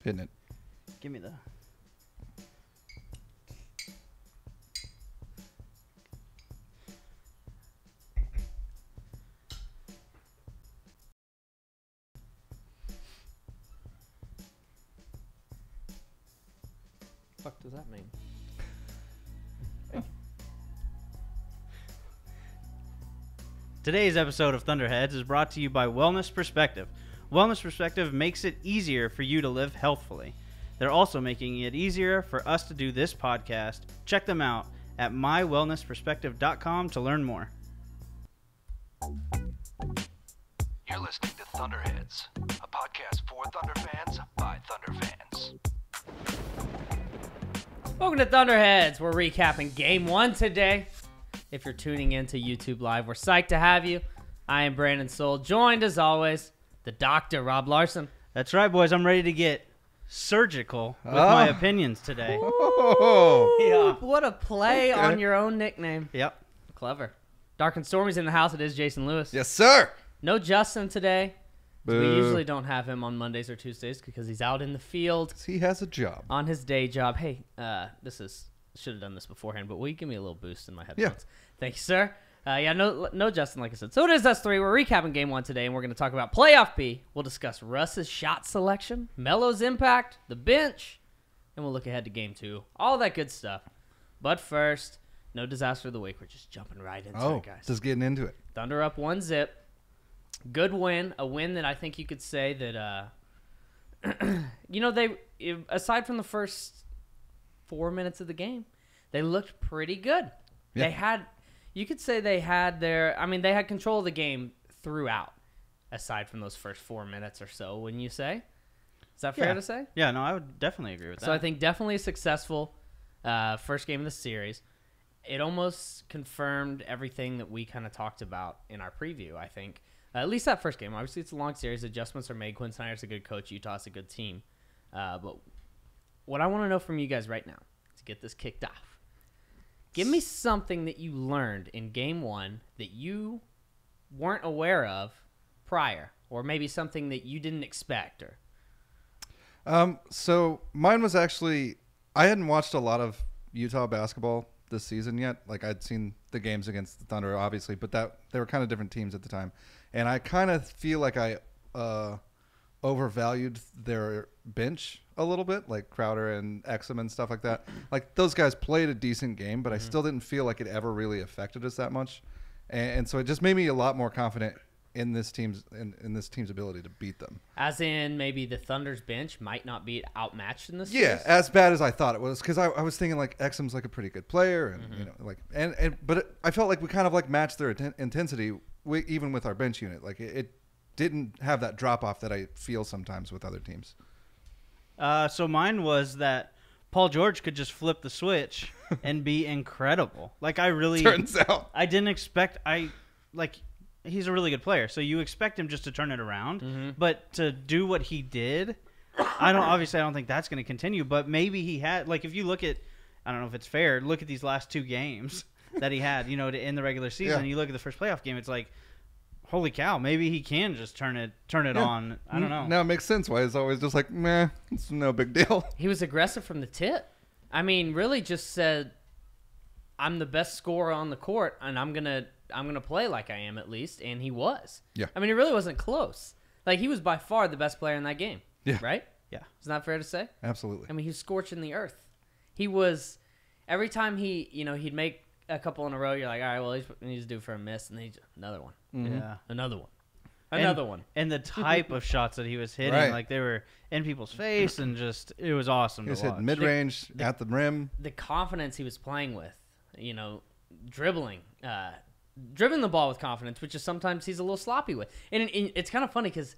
Hitting it. Give me the... What does that mean? Today's episode of Thunderheads is brought to you by Wellness Perspective. Wellness Perspective makes it easier for you to live healthfully. They're also making it easier for us to do this podcast. Check them out at mywellnessperspective.com to learn more. You're listening to Thunderheads, a podcast for Thunder fans by Thunder fans. Welcome to Thunderheads. We're recapping Game 1 today. If you're tuning in to YouTube Live, we're psyched to have you. I am Brandon Soul, joined as always, the Dr. Rob Larson. That's right, boys. I'm ready to get surgical with my opinions today. Oh. Yeah. What a play on your own nickname. Yep. Clever. Dark and Stormy's in the house. It is Jason Lewis. Yes, sir. No Justin today. Boo. We usually don't have him on Mondays or Tuesdays because he's out in the field He has a job. on his day job. Hey, should have done this beforehand, but will you give me a little boost in my headphones? Yeah. Thank you, sir. No Justin, like I said. So it is us three. We're recapping Game 1 today, and we're going to talk about Playoff P. We'll discuss Russ's shot selection, Melo's impact, the bench, and we'll look ahead to Game 2. All that good stuff. But first, no disaster of the week. We're just jumping right into it, guys. Just getting into it. Thunder up 1-0. Good win. A win that I think you could say that, aside from the first 4 minutes of the game, they looked pretty good. Yeah. You could say they had control of the game throughout, aside from those first 4 minutes or so, wouldn't you say? Is that fair to say? Yeah, no, I would definitely agree with that. So I think definitely a successful first game of the series. It almost confirmed everything that we kind of talked about in our preview, I think. At least that first game. Obviously, it's a long series. Adjustments are made. Quinn Snyder's a good coach. Utah's a good team. But what I want to know from you guys right now, to get this kicked off, give me something that you learned in Game 1 that you weren't aware of prior, or maybe something that you didn't expect. So mine was actually, I hadn't watched a lot of Utah basketball this season yet. Like, I'd seen the games against the Thunder, obviously, but they were kind of different teams at the time. And I kind of feel like I overvalued their bench a little bit, like Crowder and Exum and stuff like that. Like, those guys played a decent game, but I still didn't feel like it ever really affected us that much. And so it just made me a lot more confident in this team's ability to beat them. As in, maybe the Thunder's bench might not be outmatched in this series? Yeah, as bad as I thought it was, because I was thinking like Exum's like a pretty good player, and but I felt like we kind of like matched their intensity even with our bench unit. Like, it didn't have that drop off that I feel sometimes with other teams. So mine was that Paul George could just flip the switch and be incredible. Like, turns out I didn't expect. He's a really good player, so you expect him just to turn it around. But to do what he did, I don't think that's going to continue. But maybe he had, like, if you look at, I don't know if it's fair, look at these last 2 games that he had, to end the regular season. Yeah. You look at the first playoff game, it's like, holy cow, maybe he can just turn it on. I don't know. Now it makes sense why it's always just like, meh, it's no big deal. He was aggressive from the tip. I mean, really just said, I'm the best scorer on the court, and I'm gonna play like I am at least, and he was. Yeah. I mean, it really wasn't close. Like, he was by far the best player in that game. Yeah. Right? Yeah. Isn't that fair to say? Absolutely. I mean, he was scorching the earth. He was, every time he'd make a couple in a row, you're like, all right, well, he's due for a miss, and then another one. Mm-hmm. Yeah. Another one. Another one. And the type of shots that he was hitting, Right. like, they were in people's face, and just, it was awesome He was to watch. hitting mid-range, at the rim. The confidence he was playing with, dribbling the ball with confidence, which is sometimes he's a little sloppy with. And it's kind of funny because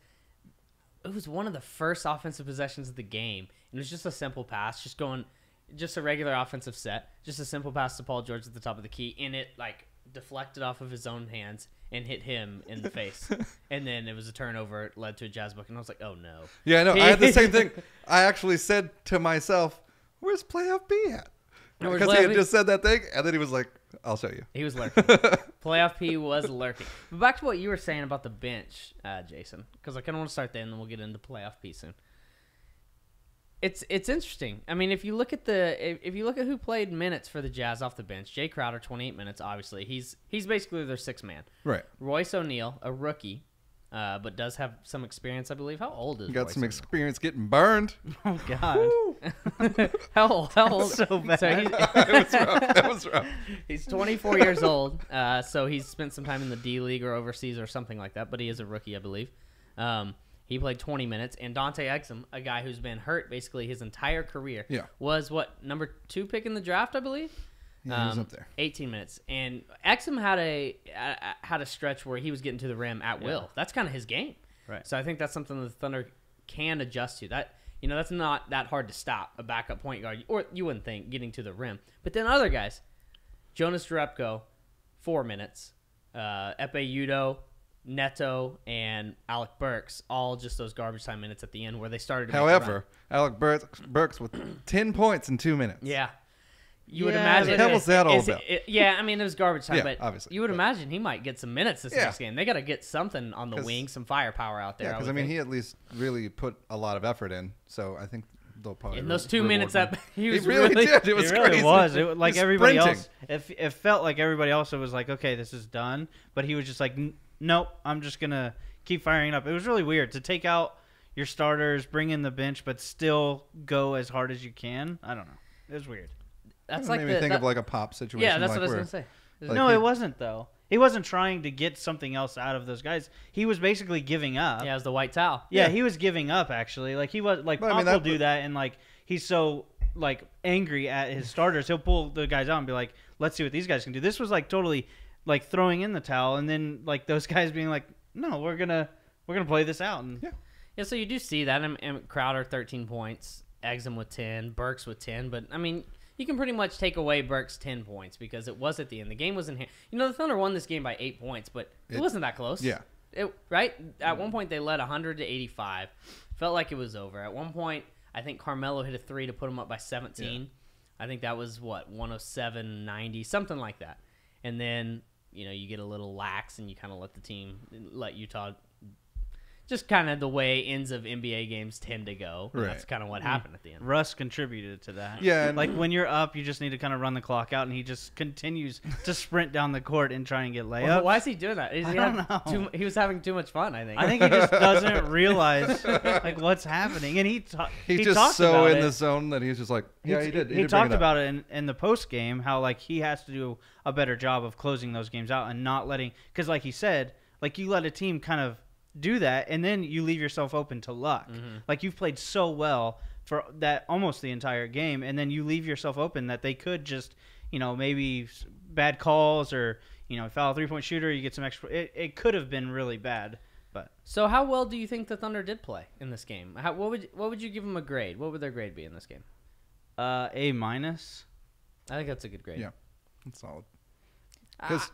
it was one of the first offensive possessions of the game. And it was just a simple pass, just a regular offensive set, just a simple pass to Paul George at the top of the key. And it, like, deflected off of his own hands and hit him in the face. And then it was a turnover. It led to a jazz book. And I was like, oh, no. Yeah, no, I had the same thing. I actually said to myself, where's playoff B at? Because he had just said that thing, and then he was like, I'll show you. He was lurking. Playoff P was lurking. But back to what you were saying about the bench, Jason, because I kind of want to start there, and then we'll get into Playoff P soon. It's interesting. I mean, if you look at who played minutes for the Jazz off the bench, Jay Crowder, 28 minutes. Obviously, he's basically their sixth man. Right. Royce O'Neal, a rookie, but does have some experience, I believe. How old is? Got Royce some O'Neal? experience getting burned. Oh God. How old? So bad. That was rough. He's 24 years old, so he's spent some time in the D League or overseas or something like that. But he is a rookie, I believe. He played 20 minutes, and Dante Exum, a guy who's been hurt basically his entire career, was number 2 pick in the draft, I believe. Yeah, he was up there. 18 minutes, and Exum had a stretch where he was getting to the rim at will. That's kind of his game, Right. So I think that's something the Thunder can adjust to. That's not that hard to stop a backup point guard, or you wouldn't think getting to the rim. But then other guys, Jonas Jerebko, 4 minutes, Epe Udoh, Neto, and Alec Burks, all just those garbage time minutes at the end where they started to make a run. However, Alec Burks with 10 points in 2 minutes. Yeah. You would imagine. What the hell was that all about? Yeah, I mean, it was garbage time, Yeah, but obviously, you would imagine he might get some minutes this next game. They got to get something on the wing, some firepower out there. Yeah, because, he at least really put a lot of effort in, so I think they'll probably in those 2 minutes that he was really did. It was It really crazy. was. It, like He's everybody sprinting. else, it felt like everybody else was like, okay, this is done. But he was just like, nope, I'm just going to keep firing up. It was really weird to take out your starters, bring in the bench, but still go as hard as you can. I don't know. It was weird. That's Made me think of like a Pop situation. Yeah, that's like what I was where- going to say. like No, he- it wasn't, though. He wasn't trying to get something else out of those guys. He was basically giving up. Yeah, it was the white towel. Yeah, he was giving up, actually. Like, he was, like, But, I Pop mean, will do that, and, like, he's so, like, angry at his starters. He'll pull the guys out and be like, let's see what these guys can do. This was, like, totally, like, throwing in the towel, and then, like, those guys being like, no, we're gonna play this out. And Yeah, so you do see that. And Crowder, 13 points. Exum with 10. Burks with 10. But, I mean, you can pretty much take away Burks' 10 points because it was at the end. The game was in hand. The Thunder won this game by 8 points, but it wasn't that close. Yeah. Right? At one point, they led 100-85. Felt like it was over. At one point, I think Carmelo hit a 3 to put them up by 17. Yeah. I think that was, 107-90, something like that. And then, you get a little lax and you kind of let Utah just kind of the way ends of NBA games tend to go. Right. That's kind of what happened at the end. Russ contributed to that. Yeah. Like, when you're up, you just need to kind of run the clock out, and he just continues to sprint down the court and try and get layups. Well, why is he doing that? I don't know. He was having too much fun, I think. I think he just doesn't realize, like, what's happening. And he He's just talked so about in it. the zone that he's just like, yeah, he did. He talked about it in the post game, how, like, he has to do a better job of closing those games out and not letting, because, like he said, like, you let a team kind of do that, and then you leave yourself open to luck. Mm-hmm. Like, you've played so well for that almost the entire game, and then you leave yourself open that they could just, maybe bad calls or, foul 3-point shooter, you get some extra. It could have been really bad. But so how well do you think the Thunder did play in this game? What would you give them a grade? What would their grade be in this game? A-. I think that's a good grade. Yeah, that's solid.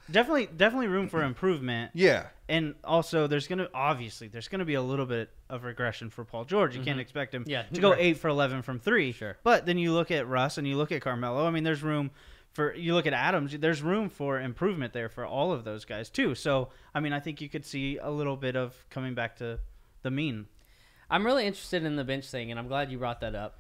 Definitely room for improvement. Yeah. And also, there's going to be a little bit of regression for Paul George. You can't expect him to go 8 for 11 from 3. Sure. But then you look at Russ and you look at Carmelo. I mean, there's room for, you look at Adams, there's room for improvement there for all of those guys too. So, I mean, I think you could see a little bit of coming back to the mean. I'm really interested in the bench thing, and I'm glad you brought that up,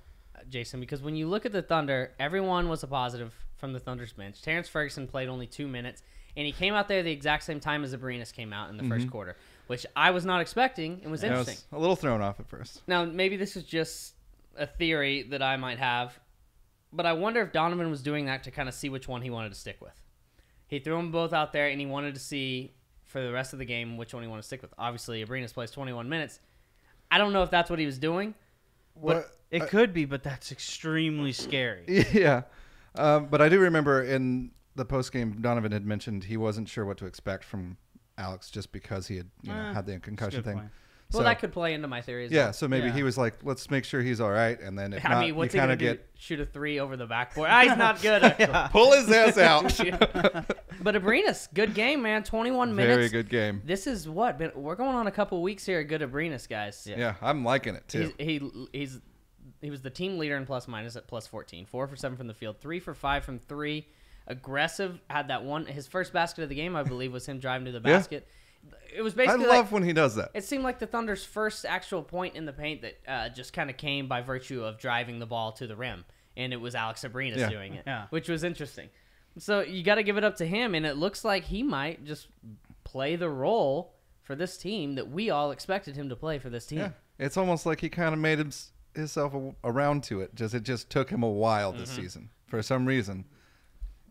Jason, because when you look at the Thunder, everyone was a positive from the Thunder's bench. Terrence Ferguson played only 2 minutes, and he came out there the exact same time as Abrines came out in the first quarter, which I was not expecting and was interesting. I was a little thrown off at first. Now, maybe this is just a theory that I might have, but I wonder if Donovan was doing that to kind of see which one he wanted to stick with. He threw them both out there, and he wanted to see for the rest of the game which one he wanted to stick with. Obviously, Abrines plays 21 minutes. I don't know if that's what he was doing. It could be, but that's extremely scary. Yeah. But I do remember in the postgame, Donovan had mentioned he wasn't sure what to expect from Alex just because he had had the concussion thing. point. Well, that could play into my theory as well. Yeah, so maybe he was like, let's make sure he's all right. And then if not, what's you he kind going of to do? Shoot a 3 over the backboard? He's not good. pull his ass out. But Abrines, good game, man. 21 minutes. Very good game. This is what? We're going on a couple weeks here at good Abrines, guys. Yeah, I'm liking it too. He was the team leader in plus minus at plus 14. 4 for 7 from the field. 3 for 5 from 3. Aggressive. Had that one. His first basket of the game, I believe, was him driving to the basket. It was basically I love when he does that. It seemed like the Thunder's first actual point in the paint that just kind of came by virtue of driving the ball to the rim, and it was Alex Abrines doing it, which was interesting. So you got to give it up to him, and it looks like he might just play the role for this team that we all expected him to play for this team. Yeah. It's almost like he kind of made himself around to it. It just took him a while this season for some reason.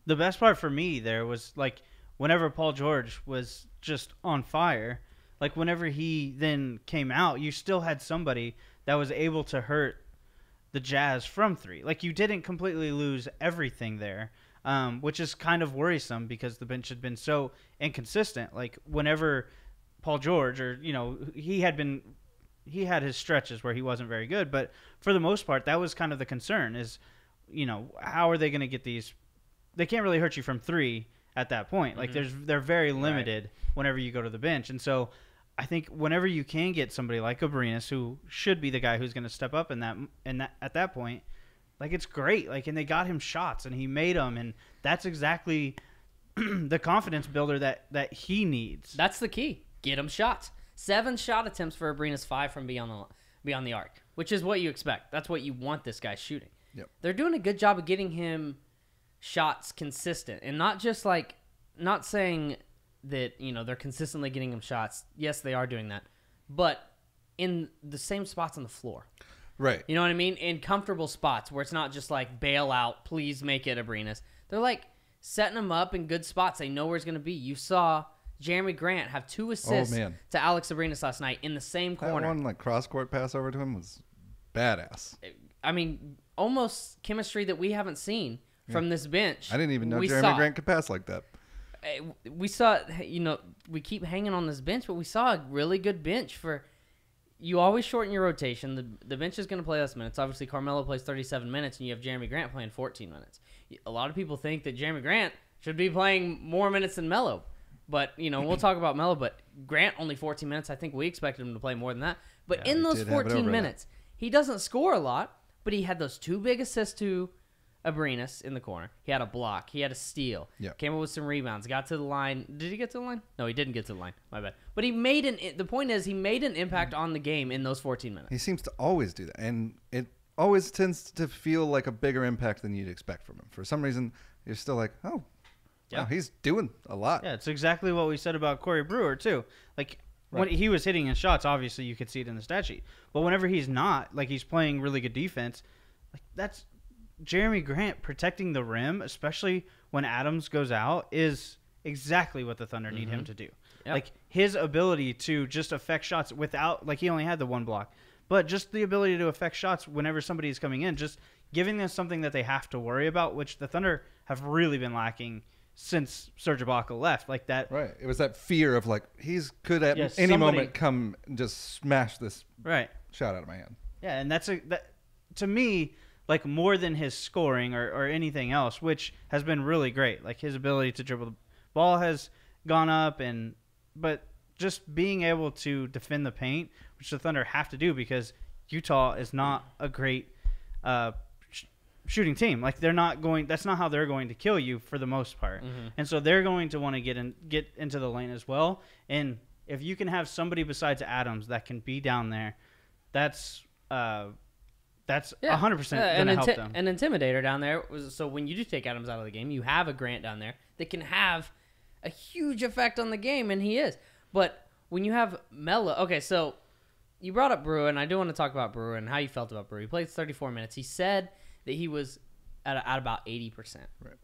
The best part for me there was like whenever Paul George was just on fire, like whenever he then came out, you still had somebody that was able to hurt the Jazz from three. Like you didn't completely lose everything there, which is kind of worrisome because the bench had been so inconsistent. Like whenever Paul George, or he had his stretches where he wasn't very good, but for the most part, that was kind of the concern is, how are they going to get these? They can't really hurt you from three at that point. Like they're very limited whenever you go to the bench. And so I think whenever you can get somebody like Abrines, who should be the guy who's going to step up in that at that point, like it's great. Like, and they got him shots and he made them. And that's exactly the confidence builder that he needs. That's the key. Get him shots. 7 shot attempts for Abrines, 5 from beyond the arc, which is what you expect. That's what you want this guy shooting. Yep. They're doing a good job of getting him shots consistent, and not just like, not saying that they're consistently getting him shots. Yes, they are doing that, but in the same spots on the floor. Right. You know what I mean? In comfortable spots where it's not just like bail out, please make it Abrines. They're like setting him up in good spots. They know where he's going to be. You saw Jeremy Grant have 2 assists to Alex Abrines last night in the same corner. That one cross-court pass over to him was badass. I mean, almost chemistry that we haven't seen from this bench. I didn't even know Jeremy Grant could pass like that. We saw, we keep hanging on this bench, but we saw a really good bench for. You always shorten your rotation. The bench is going to play less minutes. Obviously, Carmelo plays 37 minutes, and you have Jeremy Grant playing 14 minutes. A lot of people think that Jeremy Grant should be playing more minutes than Melo. But, we'll talk about Melo, but Grant only 14 minutes. I think we expected him to play more than that. But in those 14 minutes, he doesn't score a lot, but he had those 2 big assists to Abrines in the corner. He had a block. He had a steal. Yep. Came up with some rebounds. Got to the line. Did he get to the line? No, he didn't get to the line. My bad. But the point is, he made an impact on the game in those 14 minutes. He seems to always do that. And it always tends to feel like a bigger impact than you'd expect from him. For some reason, you're still like, oh, wow, he's doing a lot. Yeah, it's exactly what we said about Corey Brewer, too. Like, when he was hitting his shots, obviously you could see it in the stat sheet. But whenever he's not, like he's playing really good defense, like that's Jeremy Grant protecting the rim, especially when Adams goes out, is exactly what the Thunder need him to do. Yep. Like his ability to just affect shots without, like he only had the 1 block, but just the ability to affect shots whenever somebody is coming in, just giving them something that they have to worry about, which the Thunder have really been lacking since Serge Ibaka left. Like that. Right. It was that fear of like, could at any moment come and just smash this shot out of my hand. Yeah. And that to me, like more than his scoring or anything else, which has been really great. Like his ability to dribble the ball has gone up, but just being able to defend the paint, which the Thunder have to do because Utah is not a great shooting team. Like that's not how they're going to kill you for the most part. And so they're going to want to get into the lane as well. And if you can have somebody besides Adams that can be down there, that's 100% going to help them. An intimidator down there. So when you do take Adams out of the game, you have a Grant down there that can have a huge effect on the game, and he is. But when you have Melo, okay, so you brought up Brewer, and I do want to talk about Brewer and how you felt about Brewer. He played 34 minutes. He said that he was at about 80%. Right.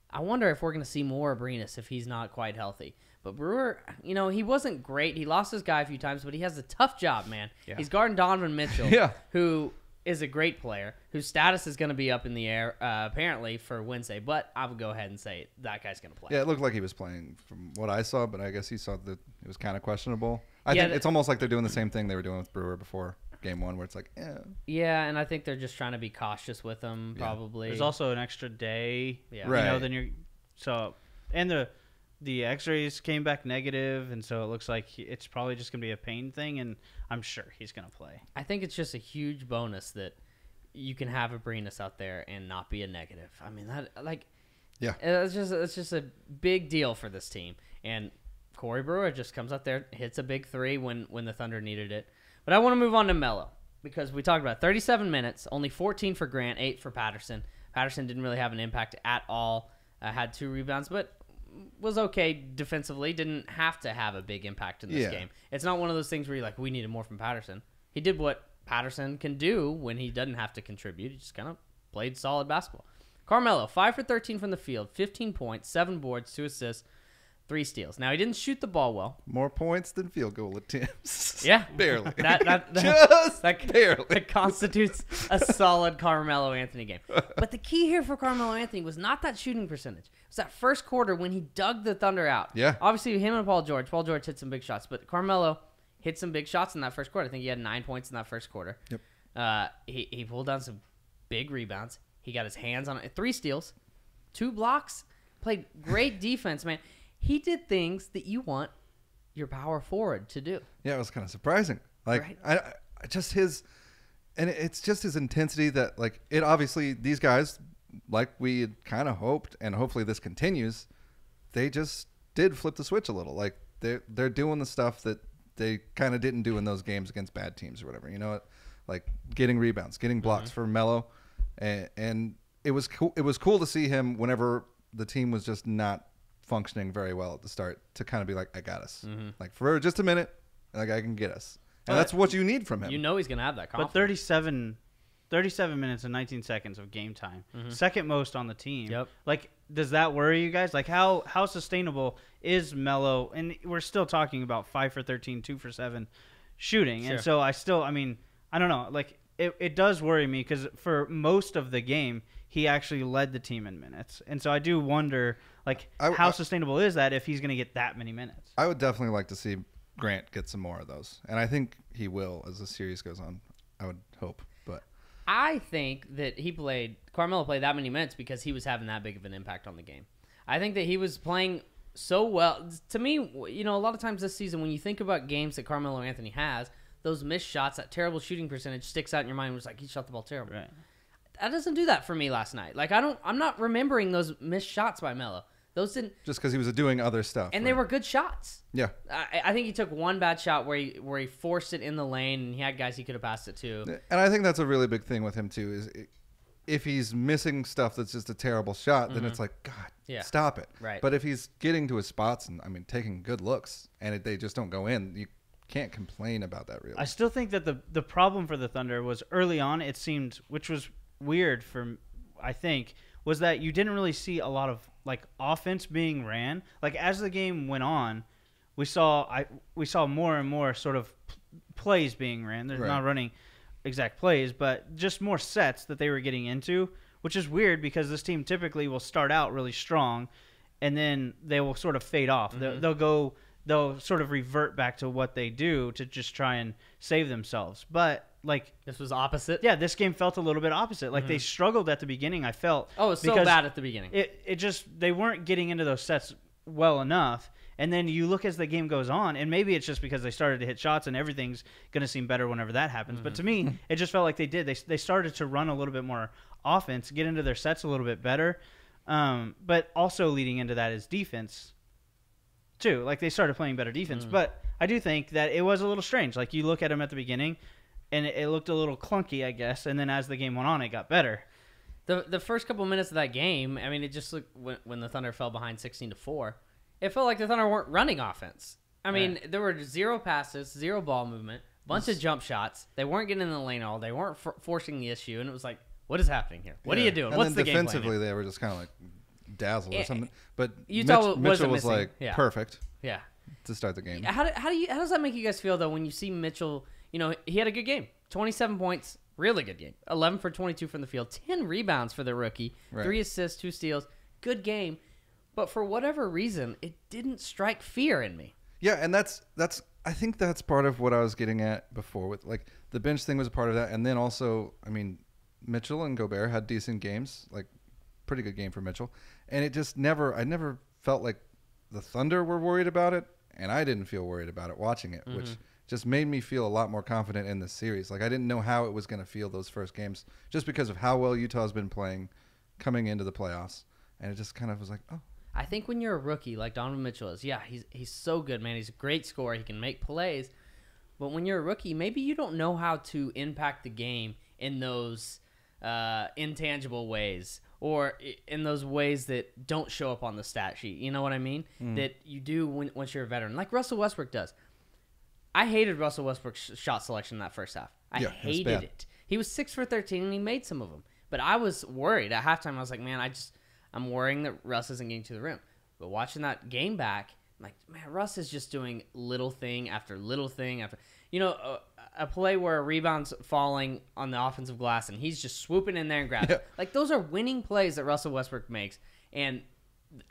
I wonder if we're going to see more Abrines if he's not quite healthy. But Brewer, he wasn't great. He lost his guy a few times, but he has a tough job, man. Yeah. He's guarding Donovan Mitchell, who is a great player, whose status is going to be up in the air, apparently, for Wednesday. But I would go ahead and say that guy's going to play. Yeah, it looked like he was playing from what I saw, but I guess he saw that it was kind of questionable. I think it's almost like they're doing the same thing they were doing with Brewer before game 1, where it's like, Yeah, and I think they're just trying to be cautious with him, probably. There's also an extra day, right. And the X-rays came back negative, and so it looks like it's probably just going to be a pain thing, and I'm sure he's going to play. I think it's just a huge bonus that you can have Abrines out there and not be a negative. I mean, it's just a big deal for this team. And Corey Brewer just comes out there, hits a big three when the Thunder needed it. But I want to move on to Melo because we talked about 37 minutes, only 14 for Grant, 8 for Patterson. Patterson didn't really have an impact at all. Had 2 rebounds, but was okay defensively. Didn't have to have a big impact in this game. It's not one of those things where you're like, we needed more from Patterson. He did what Patterson can do when he doesn't have to contribute. He just kind of played solid basketball. Carmelo, 5 for 13 from the field, 15 points, 7 boards, 2 assists, 3 steals. Now, he didn't shoot the ball well. More points than field goal attempts. Yeah. Barely. That barely. That constitutes a solid Carmelo Anthony game. But the key here for Carmelo Anthony was not that shooting percentage. It was that first quarter when he dug the Thunder out. Yeah. Obviously, him and Paul George. Paul George hit some big shots, but Carmelo hit some big shots in that first quarter. I think he had 9 points in that first quarter. Yep. He pulled down some big rebounds. He got his hands on it. 3 steals, 2 blocks, played great defense, man. He did things that you want your power forward to do. Yeah, it was kind of surprising. Like, right? I just his, and it's just his intensity that, like, it obviously, these guys, like we had kind of hoped, and hopefully this continues, they just did flip the switch a little. Like, they're doing the stuff that they kind of didn't do in those games against bad teams or whatever. You know, like getting rebounds, getting blocks for Melo. And it was cool. It was cool to see him whenever the team was just not functioning very well at the start to kind of be like, I got us. Like for just a minute, like I can get us. And that's what you need from him. You know he's going to have that confidence. But 37 minutes and 19 seconds of game time. Second most on the team. Yep. Like, does that worry you guys? Like, how sustainable is Melo? And we're still talking about 5 for 13, 2 for 7 shooting. Sure. And so I don't know. Like, it does worry me because for most of the game, he actually led the team in minutes. And so I do wonder, like, how sustainable is that if he's going to get that many minutes? I would definitely like to see Grant get some more of those. And I think he will as the series goes on. I would hope. But I think that Carmelo played that many minutes because he was having that big of an impact on the game. I think that he was playing so well. To me, you know, a lot of times this season, when you think about games that Carmelo Anthony has, those missed shots, that terrible shooting percentage sticks out in your mind. It was like, he shot the ball terrible. Right. That doesn't do that for me last night. Like, I'm not remembering those missed shots by Melo. Those didn't. Just because he was doing other stuff. And they were good shots. Yeah. I think he took one bad shot where he forced it in the lane, and he had guys he could have passed it to. And I think that's a really big thing with him, too, is if he's missing stuff that's just a terrible shot, then it's like, God, stop it. Right. But if he's getting to his spots and, taking good looks, and they just don't go in, you can't complain about that, really. I still think that the problem for the Thunder was early on, it seemed, which was weird I think, was that you didn't really see a lot of like offense being ran. Like as the game went on, we saw more and more sort of plays being ran. They're not running exact plays, but just more sets that they were getting into, which is weird because this team typically will start out really strong and then they will sort of fade off. They'll sort of revert back to what they do to just try and save themselves. But like this was opposite. Yeah, this game felt a little bit opposite. Like they struggled at the beginning, I felt. Oh, it was so bad at the beginning. It just they weren't getting into those sets well enough. And then you look as the game goes on, and maybe it's just because they started to hit shots and everything's going to seem better whenever that happens. But to me, it just felt like they did. They started to run a little bit more offense, get into their sets a little bit better. But also leading into that is defense too. Like they started playing better defense. But I do think that it was a little strange. Like you look at them at the beginning, and it looked a little clunky, I guess. And then as the game went on, it got better. The first couple minutes of that game, I mean, it just looked when the Thunder fell behind 16-4. It felt like the Thunder weren't running offense. I mean, there were 0 passes, 0 ball movement, bunch of jump shots. They weren't getting in the lane at all. They weren't forcing the issue, and it was like, what is happening here? What are you doing? And what's the game plan? Defensively, they were just kind of like dazzled or something. But Utah Mitchell was missing. like perfect. Yeah. To start the game. How does that make you guys feel though when you see Mitchell? You know, he had a good game, 27 points, really good game, 11 for 22 from the field, 10 rebounds for the rookie, 3 assists, 2 steals, good game. But for whatever reason, it didn't strike fear in me. Yeah, and that's I think that's part of what I was getting at before with like the bench thing was a part of that, and then also I mean Mitchell and Gobert had decent games, like pretty good game for Mitchell, and it just I never felt like the Thunder were worried about it, and I didn't feel worried about it watching it, which just made me feel a lot more confident in this series. Like I didn't know how it was going to feel those first games, just because of how well Utah's been playing coming into the playoffs, and it just kind of was like, oh. I think when you're a rookie like Donovan Mitchell is, yeah, he's so good, man. He's a great scorer. He can make plays. But when you're a rookie, maybe you don't know how to impact the game in those intangible ways or in those ways that don't show up on the stat sheet. You know what I mean? That you do once you're a veteran, like Russell Westbrook does. I hated Russell Westbrook's shot selection in that first half. I hated it. He was 6 for 13, and he made some of them. But I was worried. At halftime, I was like, man, I'm worrying that Russ isn't getting to the rim. But watching that game back, I'm like, man, Russ is just doing little thing after little thing after. You know, a play where a rebound's falling on the offensive glass, and he's just swooping in there and grabbing. Like, those are winning plays that Russell Westbrook makes. And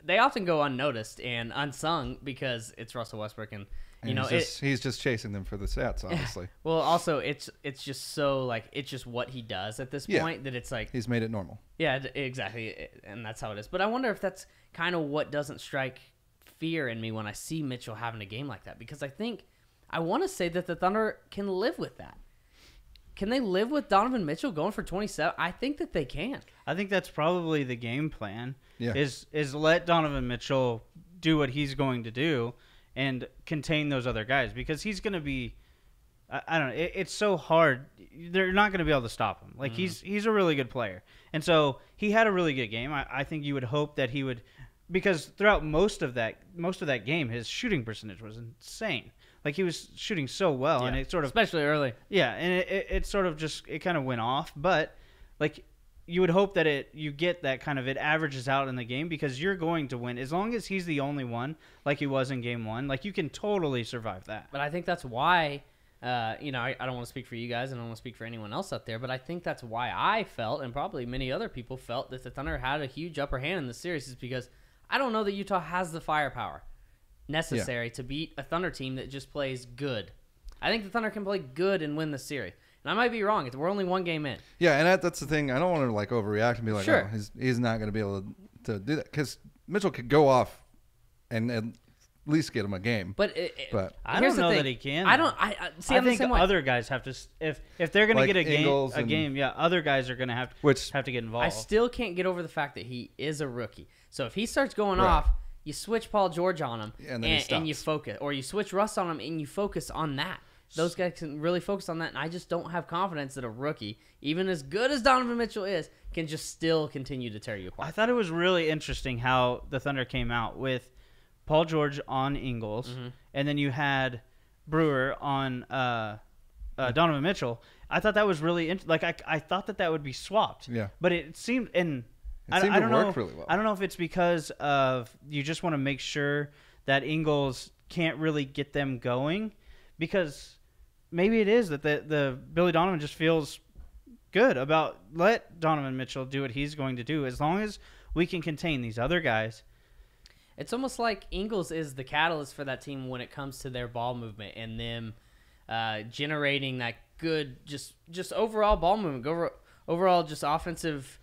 they often go unnoticed and unsung because it's Russell Westbrook, and you know he's just chasing them for the stats, honestly. Well, also it's just so like it's just what he does at this point that it's like he's made it normal. Yeah, exactly, and that's how it is. But I wonder if that's kind of what doesn't strike fear in me when I see Mitchell having a game like that, because I want to say that the Thunder can live with that. Can they live with Donovan Mitchell going for 27? I think that they can. I think that's probably the game plan. Yeah. Is let Donovan Mitchell do what he's going to do and contain those other guys, because he's going to be I don't know, it's so hard. They're not going to be able to stop him. Like he's a really good player. And so he had a really good game. I think you would hope that he would, because throughout most of that game his shooting percentage was insane. Like he was shooting so well, and it sort of, especially early. Yeah, and it sort of just kind of went off, but like you would hope that you get that kind of, it averages out in the game, because you're going to win as long as he's the only one, like he was in game 1. Like you can totally survive that. But I think that's why, I don't want to speak for you guys, and I don't want to speak for anyone else out there, but I think that's why I felt, and probably many other people felt, that the Thunder had a huge upper hand in the series, is because I don't know that Utah has the firepower necessary to beat a Thunder team that just plays good. I think the Thunder can play good and win the series. And I might be wrong. We're only one game in. Yeah, and that's the thing. I don't want to like overreact and be like, sure, oh, he's not going to be able to do that, because Mitchell could go off and at least get him a game. But I don't know that he can. I don't. I think other guys have to, if they're going to like get a game. Yeah, other guys are going to have to get involved. I still can't get over the fact that he is a rookie. So if he starts going off, you switch Paul George on him, and you focus, or you switch Russ on him and you focus on that. Those guys can really focus on that, and I just don't have confidence that a rookie, even as good as Donovan Mitchell is, can just still continue to tear you apart. I thought it was really interesting how the Thunder came out with Paul George on Ingles, and then you had Brewer on Donovan Mitchell. I thought that was really I thought that would be swapped. Yeah, but it seemed, and I don't know. Really well. I don't know if it's because of you just want to make sure that Ingles can't really get them going, because maybe it is that the Billy Donovan just feels good about let Donovan Mitchell do what he's going to do, as long as we can contain these other guys. It's almost like Ingles is the catalyst for that team when it comes to their ball movement and them generating that good just overall ball movement, overall just offensive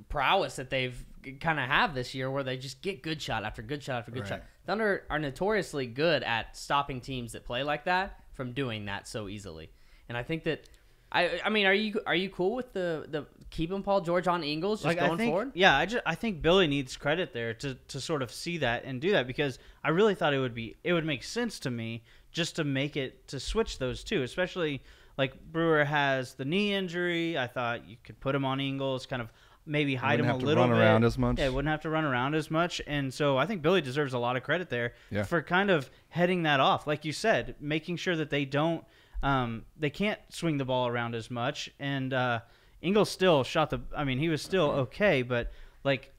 prowess that they've kind of have this year, where they just get good shot after good shot after good shot. Thunder are notoriously good at stopping teams that play like that from doing that so easily. And I think that I mean, are you cool with the keeping Paul George on Ingles just going forward? Yeah, I think Billy needs credit there to sort of see that and do that, because I really thought it would make sense to me just to make it to switch those two, especially like Brewer has the knee injury. I thought you could put him on Ingles, kind of maybe hide him a little bit. Wouldn't have to run around as much. Yeah, wouldn't have to run around as much. And so I think Billy deserves a lot of credit there for kind of heading that off. Like you said, making sure that they can't swing the ball around as much. And Ingles still he was still okay, but like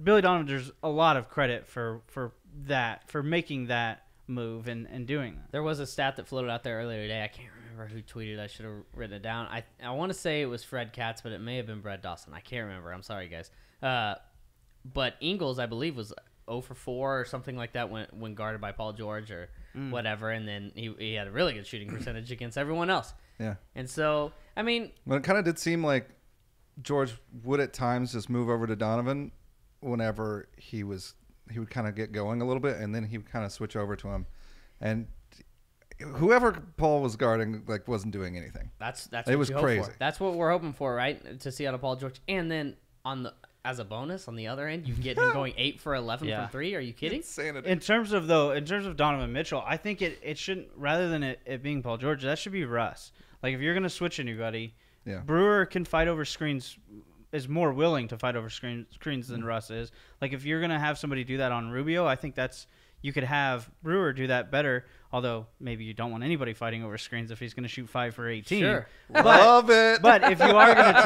Billy Donovan deserves a lot of credit for making that move and doing that. There was a stat that floated out there earlier today. I can't remember who tweeted. I should have written it down. I want to say it was Fred Katz, but it may have been Brett Dawson. I can't remember. I'm sorry, guys. But Ingles, I believe, was 0 for 4 or something like that when guarded by Paul George or whatever, and then he had a really good shooting percentage against everyone else. Yeah. And so, I mean... Well, it kind of did seem like George would at times just move over to Donovan whenever he would kind of get going a little bit, and then he would kind of switch over to him. And whoever Paul was guarding wasn't doing anything. That's it was crazy. That's what we're hoping for, right? To see out of Paul George. And then as a bonus on the other end, you get him going 8 for 11 from 3. Are you kidding? Insanity. In terms of Donovan Mitchell, I think it shouldn't, rather than it being Paul George, that should be Russ. Like, if you're going to switch anybody, Brewer can fight over screens, is more willing to fight over screens than Russ is. Like, if you're going to have somebody do that on Rubio, I think you could have Brewer do that better, although maybe you don't want anybody fighting over screens if he's going to shoot 5 for 18. Sure. Love it. But if you are going to try...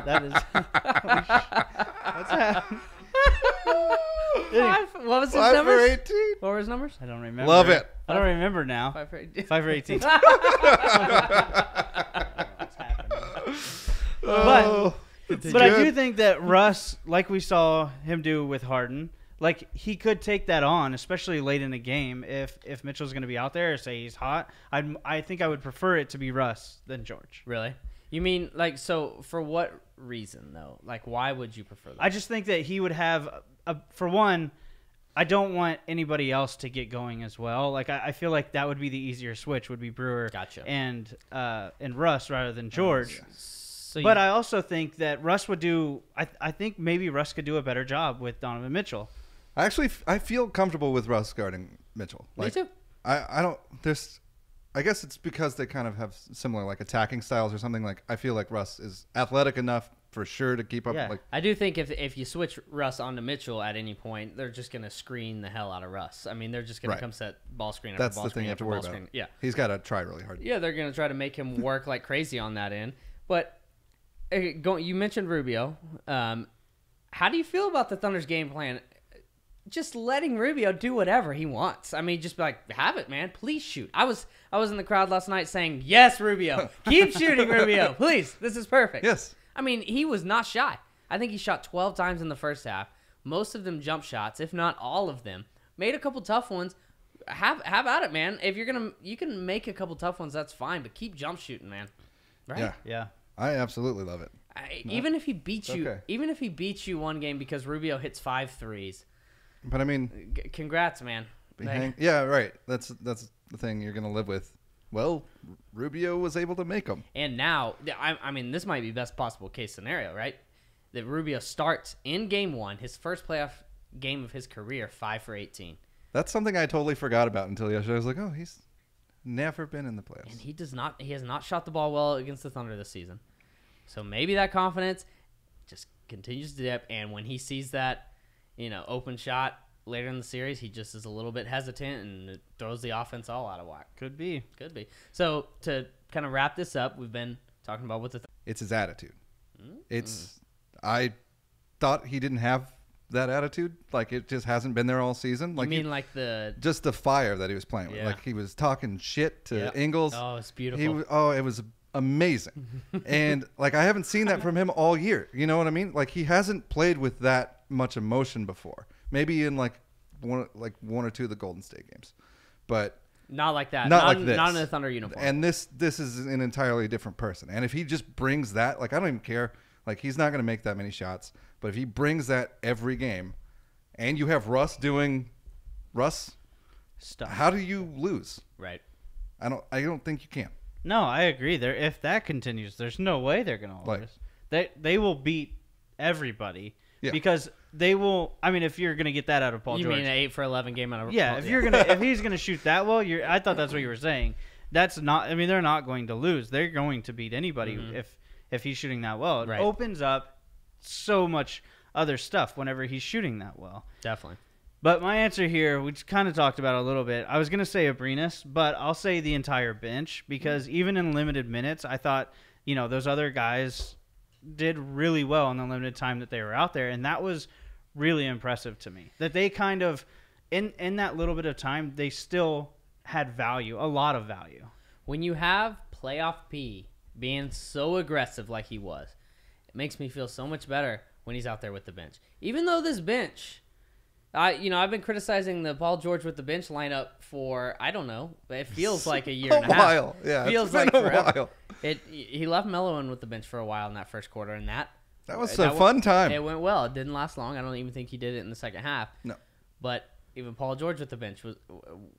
that is... What's happening? What was his 5 numbers? for 18. What were his numbers? I don't remember. Love it. I don't remember now. 5 for 18. 5 for 18. What's happening? Oh, But I do think that Russ, like we saw him do with Harden, like he could take that on, especially late in the game. If Mitchell's going to be out there, or say he's hot, I think I would prefer it to be Russ than George. Really? You mean, like, so for what reason, though? Like, why would you prefer that? I just think that he would have, for one, I don't want anybody else to get going as well. Like, I feel like that would be the easier switch, would be Brewer and Russ rather than George. But I also think that Russ would do – I think maybe Russ could do a better job with Donovan Mitchell. I feel comfortable with Russ guarding Mitchell. Like, Me too. I don't – there's – I guess it's because they kind of have similar like attacking styles or something. Like I feel like Russ is athletic enough for sure to keep up. Yeah. Like I do think if you switch Russ onto Mitchell at any point, they're just going to screen the hell out of Russ. I mean, they're just going to come set ball screen after that's ball the screen thing you have after to worry ball about. screen. Yeah. He's got to try really hard. Yeah, they're going to try to make him work like crazy on that end. But you mentioned Rubio. How do you feel about the Thunder's game plan? Just letting Rubio do whatever he wants. I mean, just be like, have it, man. Please shoot. I was in the crowd last night saying, yes, Rubio. Keep shooting, Rubio. Please. This is perfect. Yes. I mean, he was not shy. I think he shot 12 times in the first half. Most of them jump shots, if not all of them. Made a couple tough ones. Have at it, man. If you can make a couple tough ones, that's fine. But keep jump shooting, man. Right? Yeah. I absolutely love it. Even if he beats you, okay. even if he beats you one game because Rubio hits 5 threes. But I mean, congrats, man. Yeah, right. That's the thing you're gonna live with. Well, Rubio was able to make them, and now I mean, this might be best possible case scenario, right? That Rubio starts in game 1, his first playoff game of his career, 5 for 18. That's something I totally forgot about until yesterday. I was like, oh, he's never been in the playoffs, and he has not shot the ball well against the Thunder this season. So maybe that confidence just continues to dip, and when he sees that, open shot later in the series, he just is a little bit hesitant and it throws the offense all out of whack. Could be. So to kind of wrap this up, we've been talking about what it's his attitude. I thought he didn't have that attitude. Like it just hasn't been there all season. Like you mean like just the fire that he was playing with. Like he was talking shit to Ingles. Oh, it's beautiful. It was amazing. And like I haven't seen that from him all year. You know what I mean? Like he hasn't played with that much emotion before. Maybe in like one or two of the Golden State games, but not like that. Not like this. Not in the Thunder uniform. And this is an entirely different person. And if he just brings that, like I don't even care. Like he's not going to make that many shots, but if he brings that every game, and you have Russ doing Russ stuff, how do you lose? Right. I don't think you can. No, I agree. If that continues, there's no way they're going to lose. They will beat everybody. Yeah. Because they will. I mean, if you're going to get that out of Paul George, you mean an 8 for 11 game out of if he's going to shoot that well, I thought that's what you were saying. That's not. I mean, they're not going to lose. They're going to beat anybody if he's shooting that well. It opens up so much other stuff whenever he's shooting that well. Definitely. But my answer here, we just kind of talked about it a little bit. I was going to say Abrines, but I'll say the entire bench because even in limited minutes, I thought those other guys did really well in the limited time that they were out there, and that was really impressive to me. That they kind of, in that little bit of time, they still had value, a lot of value. When you have playoff P being so aggressive like he was, it makes me feel so much better when he's out there with the bench. Even though this bench, I've been criticizing the Paul George with the bench lineup for, I don't know, it feels like a year and a half. While. Yeah, feels like forever. While. He left Melo in with the bench for a while in that first quarter, and that was a fun time. It went well. It didn't last long. I don't even think he did it in the second half. No. But even Paul George with the bench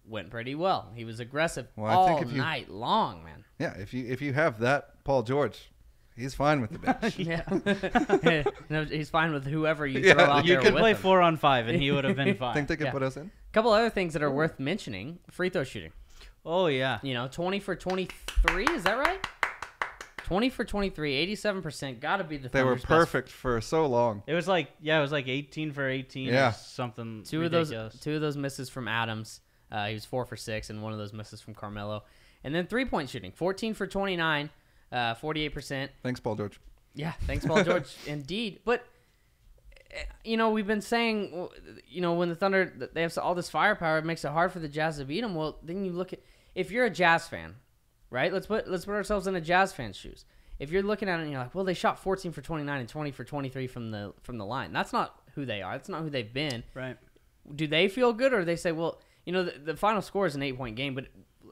went pretty well. He was aggressive all night long, man. Yeah, if you have that Paul George, He's fine with the bench. Yeah. No, he's fine with whoever you throw out You there could with play him. 4-on-5, and he would have been I fine. think they could put us in. A couple other things that are worth mentioning. Free throw shooting. Oh, yeah. 20 for 23. Is that right? 20 for 23, 87%. Got to be the They were Thunder's perfect for so long. It was like 18 for 18 or something best. Two of those misses from Adams. He was 4 for 6, and one of those misses from Carmelo. And then 3-point shooting. 14 for 29, 48%. Thanks, Paul George. Yeah, thanks, Paul George. Indeed. But, we've been saying, when the Thunder, they have all this firepower, it makes it hard for the Jazz to beat them. Well, then you look at, if you're a Jazz fan, right? Let's put ourselves in a Jazz fan's shoes. If you're looking at it and you're like, well, they shot 14 for 29 and 20 for 23 from the line. That's not who they are. That's not who they've been. Right. Do they feel good, or do they say, well, the final score is an 8-point game, but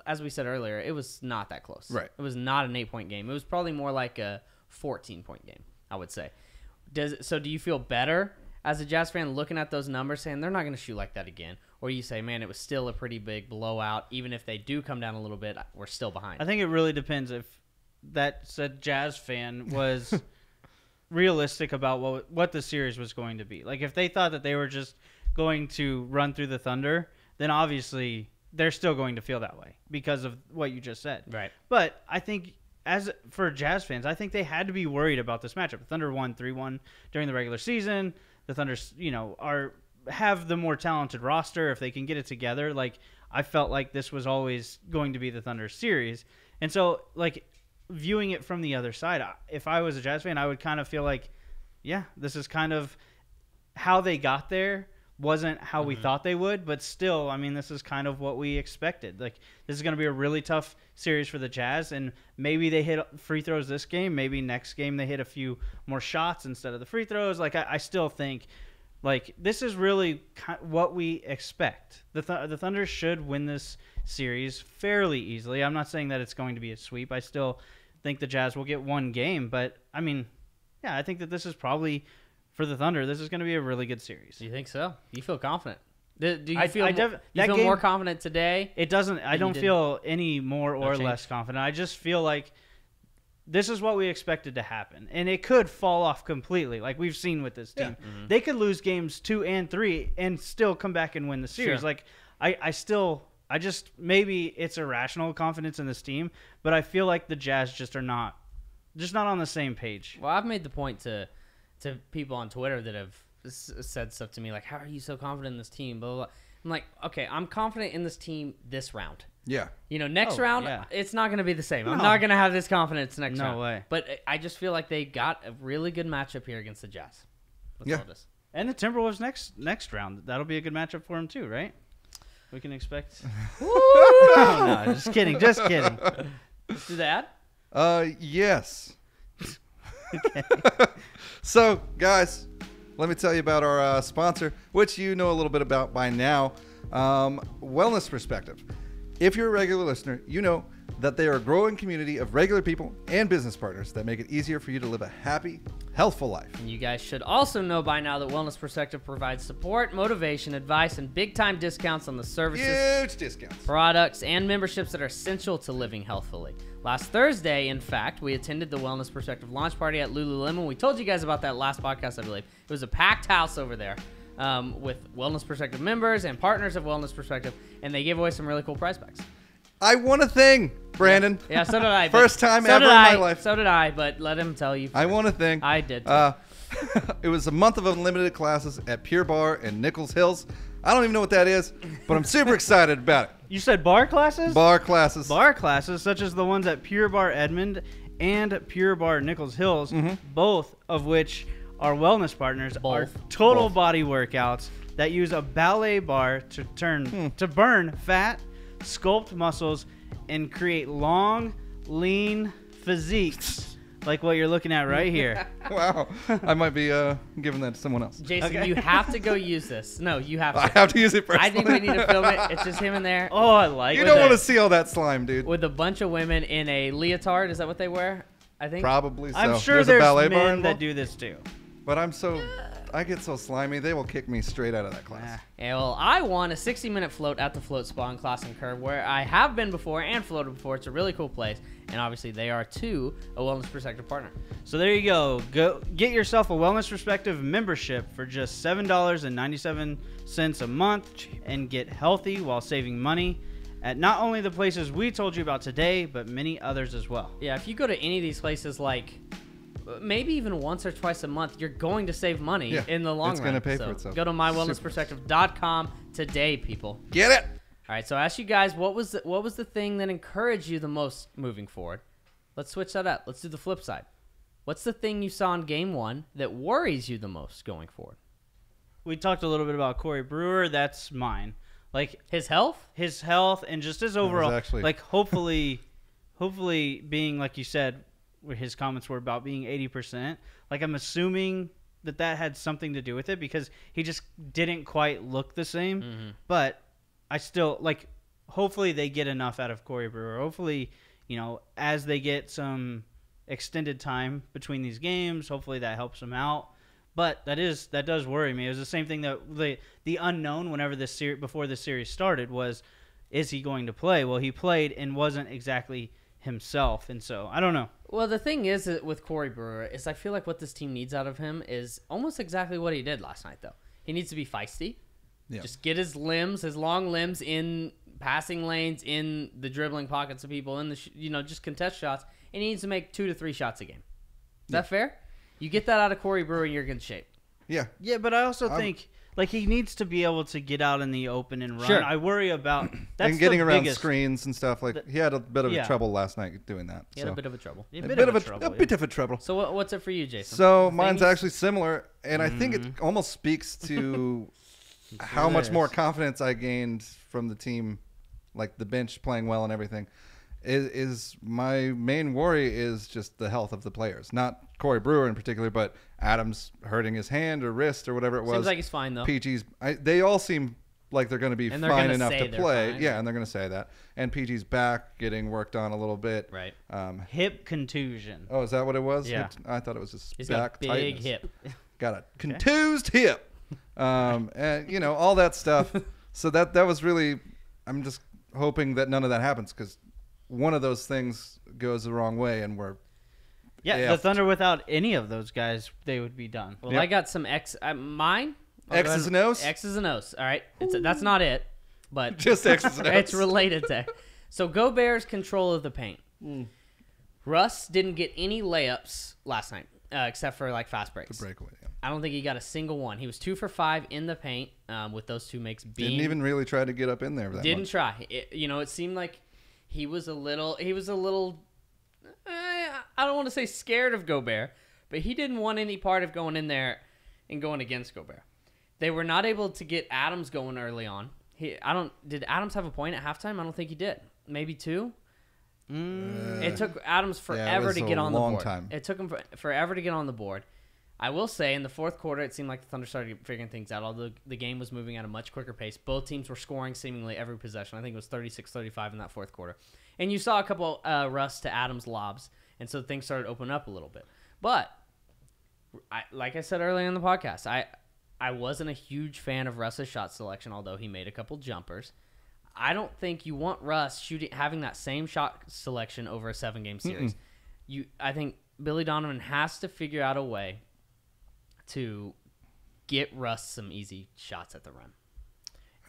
as we said earlier, it was not that close. Right. It was not an 8-point game. It was probably more like a 14-point game, I would say. So do you feel better as a Jazz fan looking at those numbers saying they're not going to shoot like that again? Or you say, man, it was still a pretty big blowout. Even if they do come down a little bit, we're still behind. I think it really depends if that said Jazz fan was realistic about what the series was going to be. Like, if they thought that they were just going to run through the Thunder, then obviously they're still going to feel that way because of what you just said. Right. But I think as for Jazz fans, I think they had to be worried about this matchup. The Thunder won 3-1 during the regular season. The Thunder, have the more talented roster if they can get it together. Like, I felt like this was always going to be the Thunder series. And so, like, viewing it from the other side, if I was a Jazz fan, I would kind of feel like, yeah, this is kind of how they got there. Wasn't how we thought they would, but still, I mean, this is kind of what we expected. Like, this is going to be a really tough series for the Jazz, and maybe they hit free throws this game. Maybe next game they hit a few more shots instead of the free throws. Like, I still think, like, this is really what we expect. The Thunder should win this series fairly easily. I'm not saying that it's going to be a sweep. I still think the Jazz will get one game, but, I mean, yeah, I think that this is probably – for the Thunder, this is going to be a really good series. You think so? You feel confident? Do you feel game, more confident today? It doesn't. I don't feel any more or less confident. I just feel like this is what we expected to happen, and it could fall off completely, like we've seen with this team. Yeah. They could lose games 2 and 3 and still come back and win the series. Sure. Like I just maybe it's irrational confidence in this team, but I feel like the Jazz just are not on the same page. Well, I've made the point to people on Twitter that have said stuff to me like, how are you so confident in this team? Blah, blah, blah. I'm like, okay, I'm confident in this team this round. Yeah. Next round, it's not going to be the same. No. I'm not going to have this confidence next round. No way. But I just feel like they got a really good matchup here against the Jazz. That's all this. And the Timberwolves next round. That'll be a good matchup for them too, right? We can expect. No, just kidding. Just kidding. Let's do that. Yes. Okay. So, guys, let me tell you about our sponsor, which you know a little bit about by now, Wellness Perspective. If you're a regular listener, you know that they are a growing community of regular people and business partners that make it easier for you to live a happy, healthful life. And you guys should also know by now that Wellness Perspective provides support, motivation, advice, and big-time discounts on the services, huge discounts, products, and memberships that are essential to living healthfully. Last Thursday, in fact, we attended the Wellness Perspective launch party at Lululemon. We told you guys about that last podcast, I believe. It was a packed house over there with Wellness Perspective members and partners of Wellness Perspective, and they gave away some really cool prize packs. I won a thing, Brandon. Yeah, so did I. First time ever in my life. So did I, but let him tell you first. I won a thing. I did too. It was a month of unlimited classes at Pure Bar in Nichols Hills. I don't even know what that is, but I'm super excited about it. You said bar classes? Bar classes. Bar classes, such as the ones at Pure Bar Edmond and Pure Bar Nichols Hills, both of which are wellness partners, are total body workouts that use a ballet bar to burn fat, sculpt muscles, and create long, lean physiques like what you're looking at right here. Wow. I might be giving that to someone else. Jason, you have to go use this. No, you have to. I have to use it personally. I think we need to film it. It's just him in there. Oh, I like it. You don't want to see all that slime, dude. With a bunch of women in a leotard. Is that what they wear? I think. Probably so. I'm sure there's men that do this too. But I'm so I get so slimy, they will kick me straight out of that class. Yeah, well, I won a 60-minute float at the Float Spa in Class and Curve, where I have been before and floated before. It's a really cool place, and obviously they are too a Wellness Perspective partner. So there you go. Go get yourself a Wellness Perspective membership for just $7.97 a month and get healthy while saving money at not only the places we told you about today, but many others as well. Yeah, if you go to any of these places, like maybe even once or twice a month, you're going to save money in the long run. It's going to pay for itself. Go to mywellnessperspective.com today, people. Get it? All right, so I asked you guys, what was the thing that encouraged you the most moving forward? Let's switch that up. Let's do the flip side. What's the thing you saw in Game 1 that worries you the most going forward? We talked a little bit about Corey Brewer. That's mine. Like his health, and just his overall. Like hopefully being like you said, where his comments were about being 80%. Like I'm assuming that had something to do with it because he just didn't quite look the same. Mm-hmm. But I still like. Hopefully they get enough out of Corey Brewer. Hopefully, as they get some extended time between these games, hopefully that helps him out. But that does worry me. It was the same thing that the unknown whenever before the series started was, is he going to play? Well, he played and wasn't exactly himself, and so I don't know. Well, the thing is with Corey Brewer is I feel like what this team needs out of him is almost exactly what he did last night, though. He needs to be feisty. Yeah. Just get his long limbs in passing lanes, in the dribbling pockets of people, in the just contest shots, and he needs to make 2 to 3 shots a game. Is that fair? You get that out of Corey Brewer, and you're in good shape. Yeah. Yeah, but I also think he needs to be able to get out in the open and run. Sure. I worry about that's and getting around screens and stuff. He had a bit of trouble last night doing that. He had a bit of a trouble. A bit of a trouble. So what's it for you, Jason? So mine's actually similar, and I think it almost speaks to how much more confidence I gained from the team, like the bench playing well and everything. Is my main worry is just the health of the players, not Corey Brewer in particular, but Adams hurting his hand or wrist or whatever it was. Seems like he's fine though. PG's, they all seem like they're going to be fine enough to play. Fine. Yeah, and they're going to say that. And PG's back, getting worked on a little bit. Right. Hip contusion. Oh, is that what it was? Yeah. I thought it was just he's back got a big tightness. hip. Got a contused hip. And all that stuff. So that was really. I'm just hoping that none of that happens because one of those things goes the wrong way and we're the Thunder without any of those guys, they would be done. Well, I got some mine. X's and O's? X's and O's. All right. That's not it, but just X's and O's. It's related to. So Gobert's control of the paint. Russ didn't get any layups last night except for like fast breaks. The breakaway, yeah. I don't think he got a single one. He was 2 for 5 in the paint with those 2 makes. Didn't even really try to get up in there that Didn't much. try. It seemed like he was a little I don't want to say scared of Gobert, but he didn't want any part of going in there and going against Gobert. They were not able to get Adams going early on. Did Adams have a point at halftime? I don't think he did. Maybe 2. It took Adams forever to get on the board. Time. It took him forever to get on the board. I will say, in the fourth quarter, it seemed like the Thunder started figuring things out. Although the game was moving at a much quicker pace. Both teams were scoring seemingly every possession. I think it was 36-35 in that fourth quarter. And you saw a couple Russ to Adams lobs, and so things started opening up a little bit. But, like I said earlier in the podcast, I wasn't a huge fan of Russ's shot selection, although he made a couple jumpers. I don't think you want Russ having that same shot selection over a 7-game series. I think Billy Donovan has to figure out a way to get Russ some easy shots at the rim.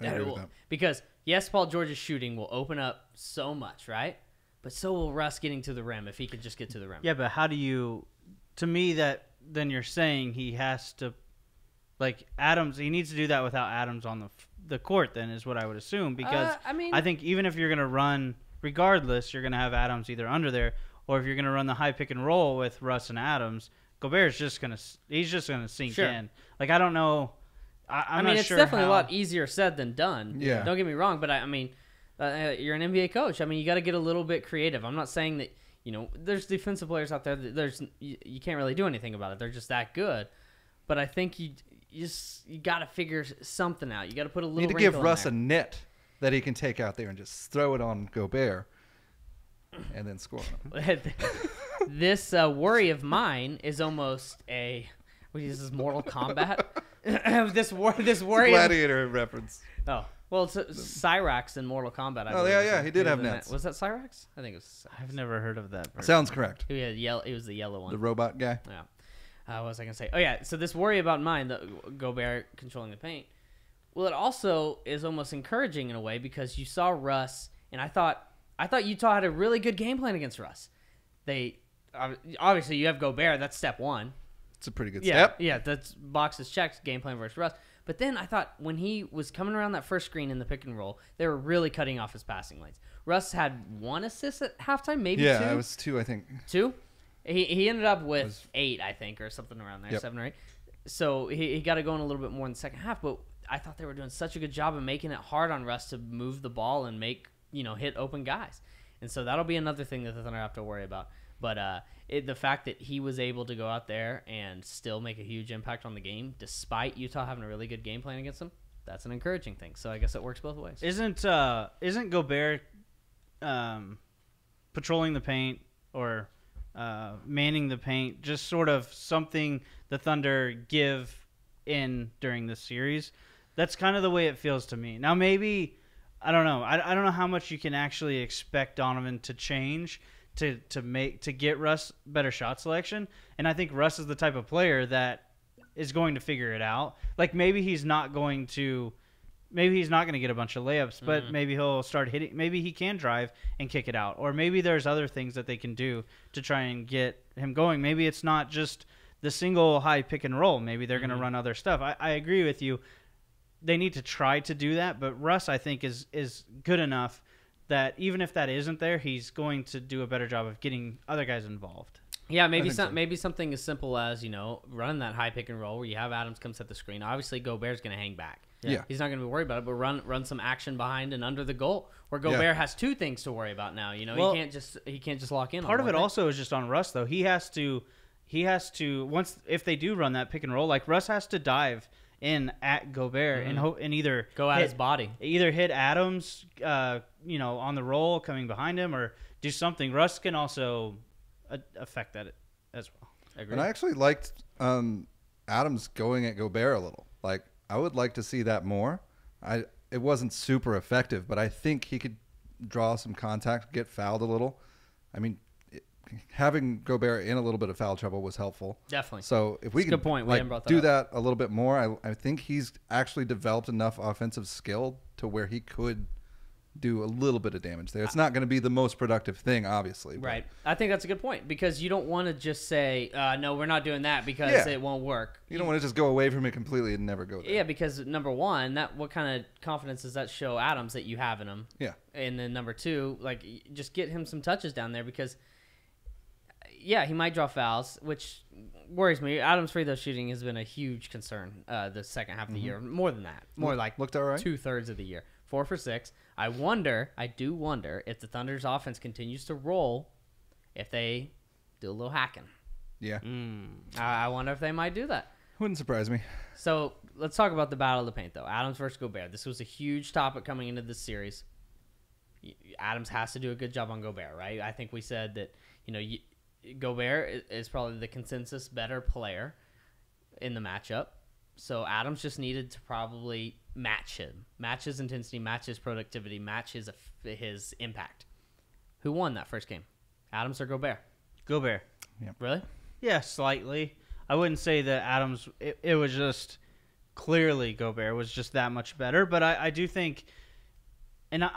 I agree with that. Because, yes, Paul George's shooting will open up so much, right? But so will Russ getting to the rim if he could just get to the rim. Yeah, but how do you... To me, then you're saying he has to... Like, Adams, he needs to do that without Adams on the court, then, is what I would assume. Because I think even if you're going to run, regardless, you're going to have Adams either under there, or if you're going to run the high pick and roll with Russ and Adams, Gobert's just going to sink in. Like, I don't know. I'm not it's sure definitely a lot easier said than done. Yeah. Don't get me wrong, but you're an NBA coach. You got to get a little bit creative. I'm not saying that, there's defensive players out there that you can't really do anything about it. They're just that good. But I think you got to figure something out. You got to put a little. You need to give Russ a net that he can take out there and just throw it on Gobert, and then score. This worry of mine is almost we What is this, Mortal Kombat? this worry. Gladiator reference. Oh. Well, it's Cyrax in Mortal Kombat. Yeah, he did have nets. Was that Cyrax? I think it was. I've never heard of that. Sounds correct. He was the yellow one. The robot guy. Yeah. What was I gonna say? Oh yeah. So this worry about mine, the Gobert controlling the paint. Well, it also is almost encouraging in a way because you saw Russ, and I thought Utah had a really good game plan against Russ. They obviously you have Gobert. That's step one. It's a pretty good step. Yeah, that's boxes checked. Game plan versus Russ. But then I thought when he was coming around that first screen in the pick and roll, they were really cutting off his passing lanes. Russ had 1 assist at halftime, maybe 2. Yeah, it was 2, I think. 2? He ended up with 8, I think, or something around there, 7 or 8. So he got it going a little bit more in the second half. But I thought they were doing such a good job of making it hard on Russ to move the ball and hit open guys. And so that'll be another thing that the Thunder have to worry about. But the fact that he was able to go out there and still make a huge impact on the game, despite Utah having a really good game plan against him, that's an encouraging thing. So I guess it works both ways. Isn't Gobert patrolling the paint or manning the paint just sort of something the Thunder give in during this series? That's kind of the way it feels to me. Now maybe I don't know. I don't know how much you can actually expect Donovan to change to get Russ better shot selection. And I think Russ is the type of player that is going to figure it out. Like maybe he's not going to get a bunch of layups, but maybe he'll start hitting. Maybe he can drive and kick it out. Or maybe there's other things that they can do to try and get him going. Maybe it's not just the single high pick and roll. Maybe they're going to run other stuff. I agree with you. They need to try to do that, but Russ, I think, is good enough that even if that isn't there, he's going to do a better job of getting other guys involved. Yeah, maybe something as simple as, run that high pick and roll where you have Adams come set the screen. Obviously, Gobert's going to hang back. Yeah. He's not going to be worried about it, but run some action behind and under the goal where Gobert has 2 things to worry about now. He can't just lock in. Part of it also is just on Russ, though. He has to once if they do run that pick and roll, like Russ has to dive in at Gobert and either go at his body, either hit Adams, on the roll coming behind him, or do something. Russ can also affect that as well. Agreed. And I actually liked Adams going at Gobert a little. Like I would like to see that more. It wasn't super effective, but I think he could draw some contact, get fouled a little. I mean, having Gobert in a little bit of foul trouble was helpful. Definitely. So if we can do that a little bit more, I think he's actually developed enough offensive skill to where he could do a little bit of damage there. It's not going to be the most productive thing, obviously. Right. I think that's a good point because you don't want to just say, no, we're not doing that because it won't work. You don't want to just go away from it completely and never go there. Yeah, because number one, what kind of confidence does that show Adams that you have in him? Yeah. And then number two, just get him some touches down there because he might draw fouls, which worries me. Adams' free throw shooting has been a huge concern the second half of the year. More than that. Looked all right. 2/3 of the year. 4 for 6. I do wonder if the Thunder's offense continues to roll, if they do a little hacking. Yeah. I wonder if they might do that. Wouldn't surprise me. So let's talk about the battle of the paint, though. Adams versus Gobert. This was a huge topic coming into this series. Adams has to do a good job on Gobert, right? I think we said that, Gobert is probably the consensus better player in the matchup. So Adams just needed to probably match him, match his intensity, match his productivity, match his impact. Who won that first game? Adams or Gobert? Gobert. Yeah. Really? Yeah, slightly. I wouldn't say that Adams. It was just clearly Gobert was just that much better. But I do think, and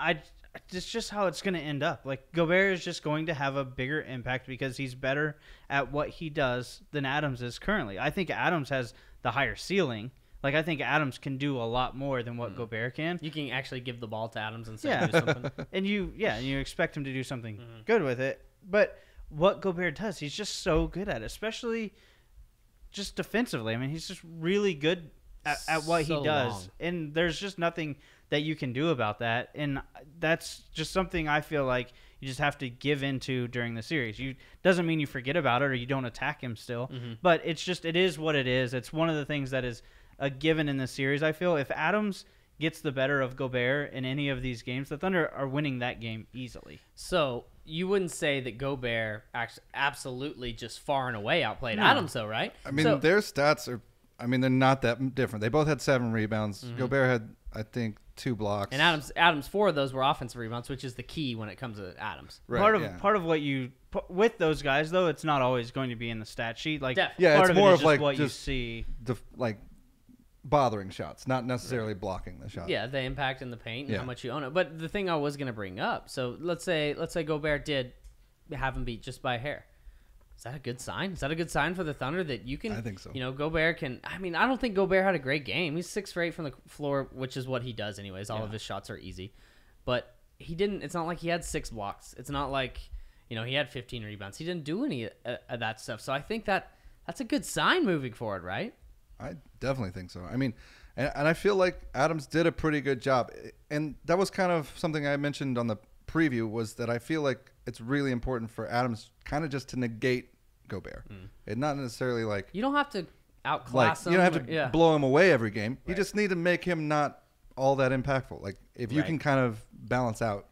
it's just how it's going to end up. Like Gobert is just going to have a bigger impact because he's better at what he does than Adams is currently. I think Adams has the higher ceiling. Like I think Adams can do a lot more than what Gobert can. You can actually give the ball to Adams and say do something. and you expect him to do something good with it. But what Gobert does, he's just so good at it, especially just defensively. I mean, he's just really good at what he does. Long. And there's just nothing that you can do about that. And that's just something I feel like you just have to give into during the series. Doesn't mean you forget about it or you don't attack him still. But it is what it is. It's one of the things that is a given in the series, I feel. If Adams gets the better of Gobert in any of these games, the Thunder are winning that game easily. So you wouldn't say that Gobert absolutely just far and away outplayed Adams, though, right? I mean, their stats are. I mean, they're not that different. They both had 7 rebounds. Gobert had, I think, 2 blocks. And Adams 4 of those were offensive rebounds, which is the key when it comes to Adams. Right, part of what you with those guys though, it's not always going to be in the stat sheet. Like Definitely. Part it's more of like what you just see, bothering shots, not necessarily blocking the shot. Yeah, the impact in the paint and how much you own it. But the thing I was going to bring up, so let's say Gobert did have him beat just by a hair. Is that a good sign? Is that a good sign for the Thunder that you can? I think so. Gobert can. I mean, I don't think Gobert had a great game. He's 6 for 8 from the floor, which is what he does anyways. All of his shots are easy, but he didn't. It's not like he had 6 blocks. It's not like he had 15 rebounds. He didn't do any of that stuff. So I think that's a good sign moving forward, right? I definitely think so. I mean, and I feel like Adams did a pretty good job, and that was kind of something I mentioned on the preview, was that I feel like it's really important for Adams kind of just to negate Gobert. And not necessarily like you don't have to outclass him. You don't have to blow him away every game. Right. You just need to make him not all that impactful. Like if you can kind of balance out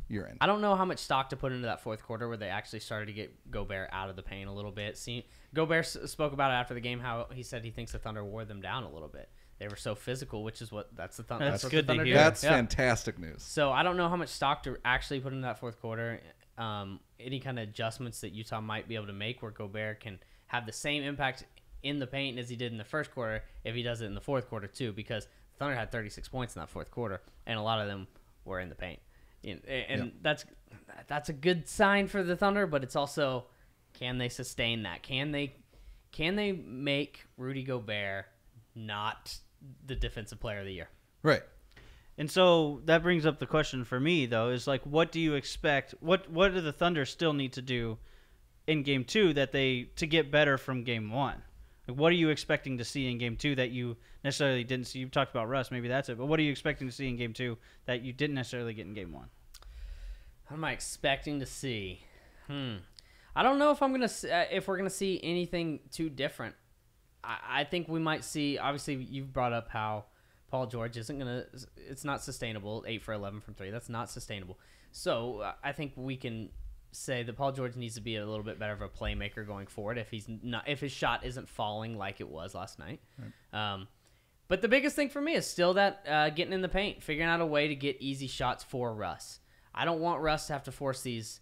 your end. I don't know how much stock to put into that fourth quarter where they actually started to get Gobert out of the paint a little bit. Gobert spoke about it after the game, how he said he thinks the Thunder wore them down a little bit. They were so physical, which is that's the Thunder. That's good to hear. That's fantastic news. So I don't know how much stock to actually put in that fourth quarter. Any kind of adjustments that Utah might be able to make where Gobert can have the same impact in the paint as he did in the first quarter if he does it in the fourth quarter too, because the Thunder had 36 points in that fourth quarter, and a lot of them were in the paint. And that's a good sign for the Thunder, but it's also, can they sustain that? Can they make Rudy Gobert not the defensive player of the year? Right. And so that brings up the question for me, though, is like, what do you expect? What do the Thunder still need to do in Game 2 to get better from Game 1? Like, what are you expecting to see in Game 2 that you necessarily didn't see? You've talked about Russ, maybe that's it. But what are you expecting to see in Game 2 that you didn't necessarily get in Game 1? What am I expecting to see? I don't know if if we're gonna see anything too different. I think we might see. Obviously, you've brought up how Paul George it's not sustainable. 8 for 11 from 3. That's not sustainable. So I think we can say that Paul George needs to be a little bit better of a playmaker going forward if his shot isn't falling like it was last night. Right. But the biggest thing for me is still that getting in the paint, figuring out a way to get easy shots for Russ. I don't want Russ to have to force these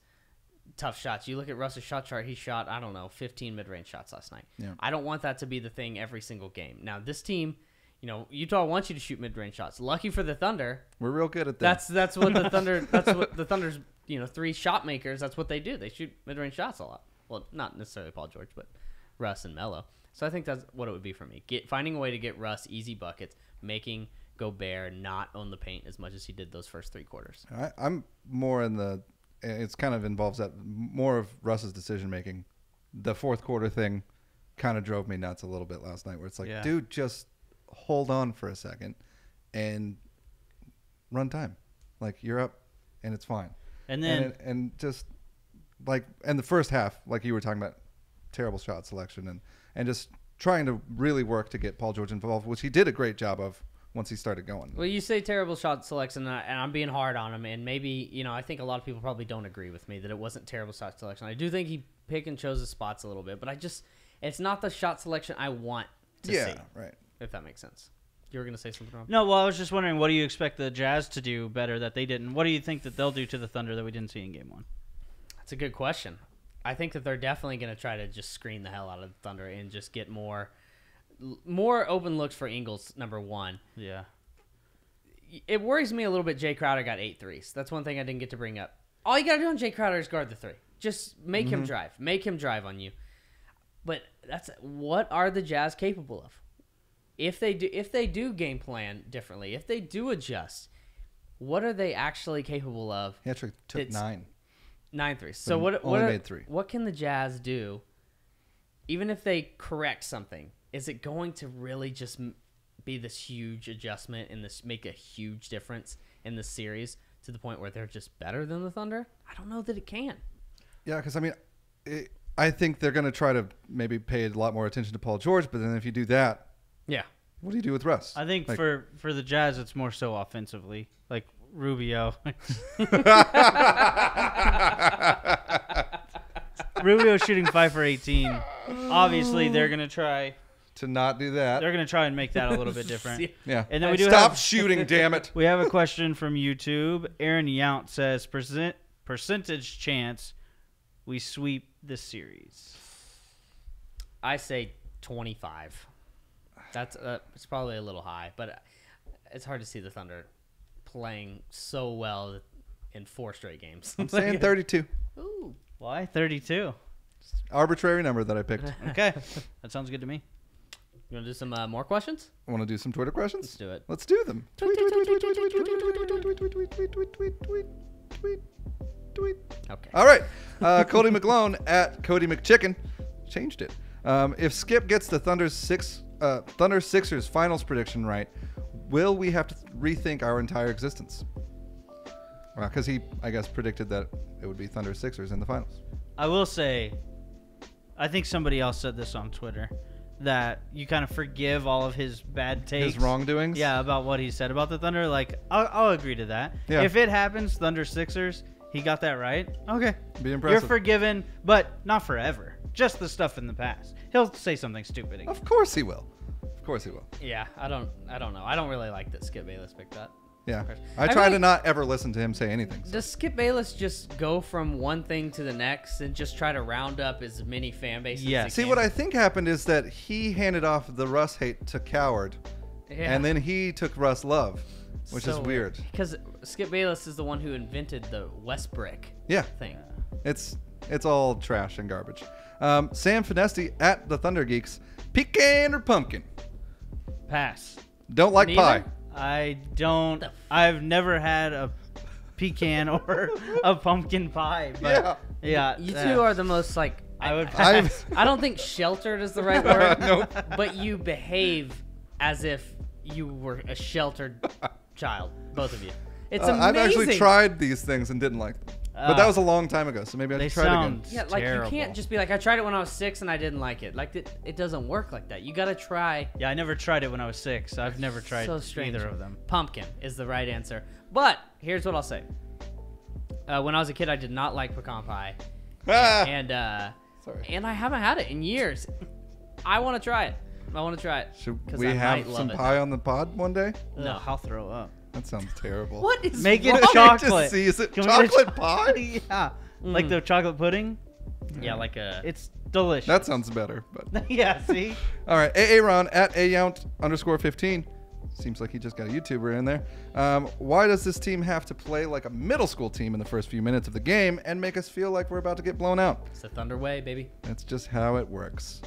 tough shots. You look at Russ's shot chart, he shot, 15 mid-range shots last night. Yeah. I don't want that to be the thing every single game. Now, this team, Utah wants you to shoot mid-range shots. Lucky for the Thunder, we're real good at that. That's what the Thunder. That's what the Thunder's. 3 shot makers. That's what they do. They shoot mid-range shots a lot. Well, not necessarily Paul George, but Russ and Melo. So I think that's what it would be for me. Finding a way to get Russ easy buckets, making Gobert not own the paint as much as he did those first 3 quarters. I'm more in the. It's kind of involves that more of Russ's decision making. The fourth quarter thing kind of drove me nuts a little bit last night, where it's like, dude, just hold on for a second and run time. Like, you're up and it's fine. And then and just like, and the first half, like you were talking about, terrible shot selection and just trying to really work to get Paul George involved, which he did a great job of once he started going. Well, you say terrible shot selection, and I'm being hard on him, and maybe, I think a lot of people probably don't agree with me that it wasn't terrible shot selection. I do think he pick and chose his spots a little bit, but it's not the shot selection I want to see. Yeah, right. If that makes sense. You were going to say something wrong? No, well, I was just wondering, what do you expect the Jazz to do better that they didn't? What do you think that they'll do to the Thunder that we didn't see in Game 1? That's a good question. I think that they're definitely going to try to just screen the hell out of the Thunder and just get more open looks for Ingles, number 1. Yeah. It worries me a little bit Jay Crowder got 8 threes. That's one thing I didn't get to bring up. All you got to do on Jay Crowder is guard the 3. Just make him drive. Make him drive on you. But what are the Jazz capable of? If they do game plan differently, if they do adjust, what are they actually capable of? He actually took 9 threes. So made 3. What can the Jazz do? Even if they correct something, is it going to really just be this huge adjustment and this make a huge difference in the series to the point where they're just better than the Thunder? I don't know that it can. Yeah, because I think they're going to try to maybe pay a lot more attention to Paul George, but then if you do that, yeah, What do you do with Russ? I think for the Jazz, it's more so offensively, like Rubio. Rubio shooting 5 for 18. Obviously, they're gonna try to not do that. They're gonna try and make that a little bit different. Yeah. And then we do stop shooting, damn it. We have a question from YouTube. Aaron Yount says percentage chance we sweep this series. I say 25. That's it's probably a little high, but it's hard to see the Thunder playing so well in 4 straight games. I'm saying 32. Ooh. Why 32? Arbitrary number that I picked. Okay, that sounds good to me. You want to do some more questions? I want to do some Twitter questions. Let's do it. Let's do them. Tweet. Okay. All right. Cody McClone at Cody McChicken changed it. If Skip gets the Thunder Sixers finals prediction right, will we have to rethink our entire existence? Because he, I guess, predicted that it would be Thunder Sixers in the finals. I will say, I think somebody else said this on Twitter, that you kind of forgive all of his bad takes. His wrongdoings? Yeah, about what he said about the Thunder. Like, I'll agree to that. Yeah. If it happens, Thunder Sixers, he got that right. Okay. Be impressive. You're forgiven, but not forever. Just the stuff in the past. He'll say something stupid again. Of course he will. Of course he will. Yeah, I don't know. I don't really like that Skip Bayless picked that. Yeah. I try to not ever listen to him say anything. So. Does Skip Bayless just go from one thing to the next and just try to round up as many fan bases as he See, can? what I think happened is that he handed off the Russ hate to Coward, and then he took Russ love, which is weird. Because Skip Bayless is the one who invented the Westbrick thing. It's all trash and garbage. Sam Finesti at the Thunder Geeks. Pecan or pumpkin? Pass. Don't like pie. I don't. I've never had a pecan or a pumpkin pie. But yeah. You two are the most like. I would pass. I don't think sheltered is the right word. Nope. But you behave as if you were a sheltered child, both of you. It's amazing. I've actually tried these things and didn't like them. But that was a long time ago, so maybe I should try it again. Yeah, like you can't just be like, I tried it when I was 6 and I didn't like it. Like it doesn't work like that. You gotta try. Yeah, I never tried it when I was 6. I've never tried either of them. Pumpkin is the right answer. But here's what I'll say. When I was a kid, I did not like pecan pie, and I haven't had it in years. I want to try it. Should we have some pie on the pod one day? No, I'll throw up. That sounds terrible. What is Make it wrong? chocolate? Is it chocolate pie? Yeah, like the chocolate pudding. Yeah, like a. It's delicious. That sounds better. But yeah, see. All right, Aaron at @ayount_15. Seems like he just got a YouTuber in there. Why does this team have to play like a middle school team in the first few minutes of the game and make us feel like we're about to get blown out? It's the Thunder way, baby. That's just how it works.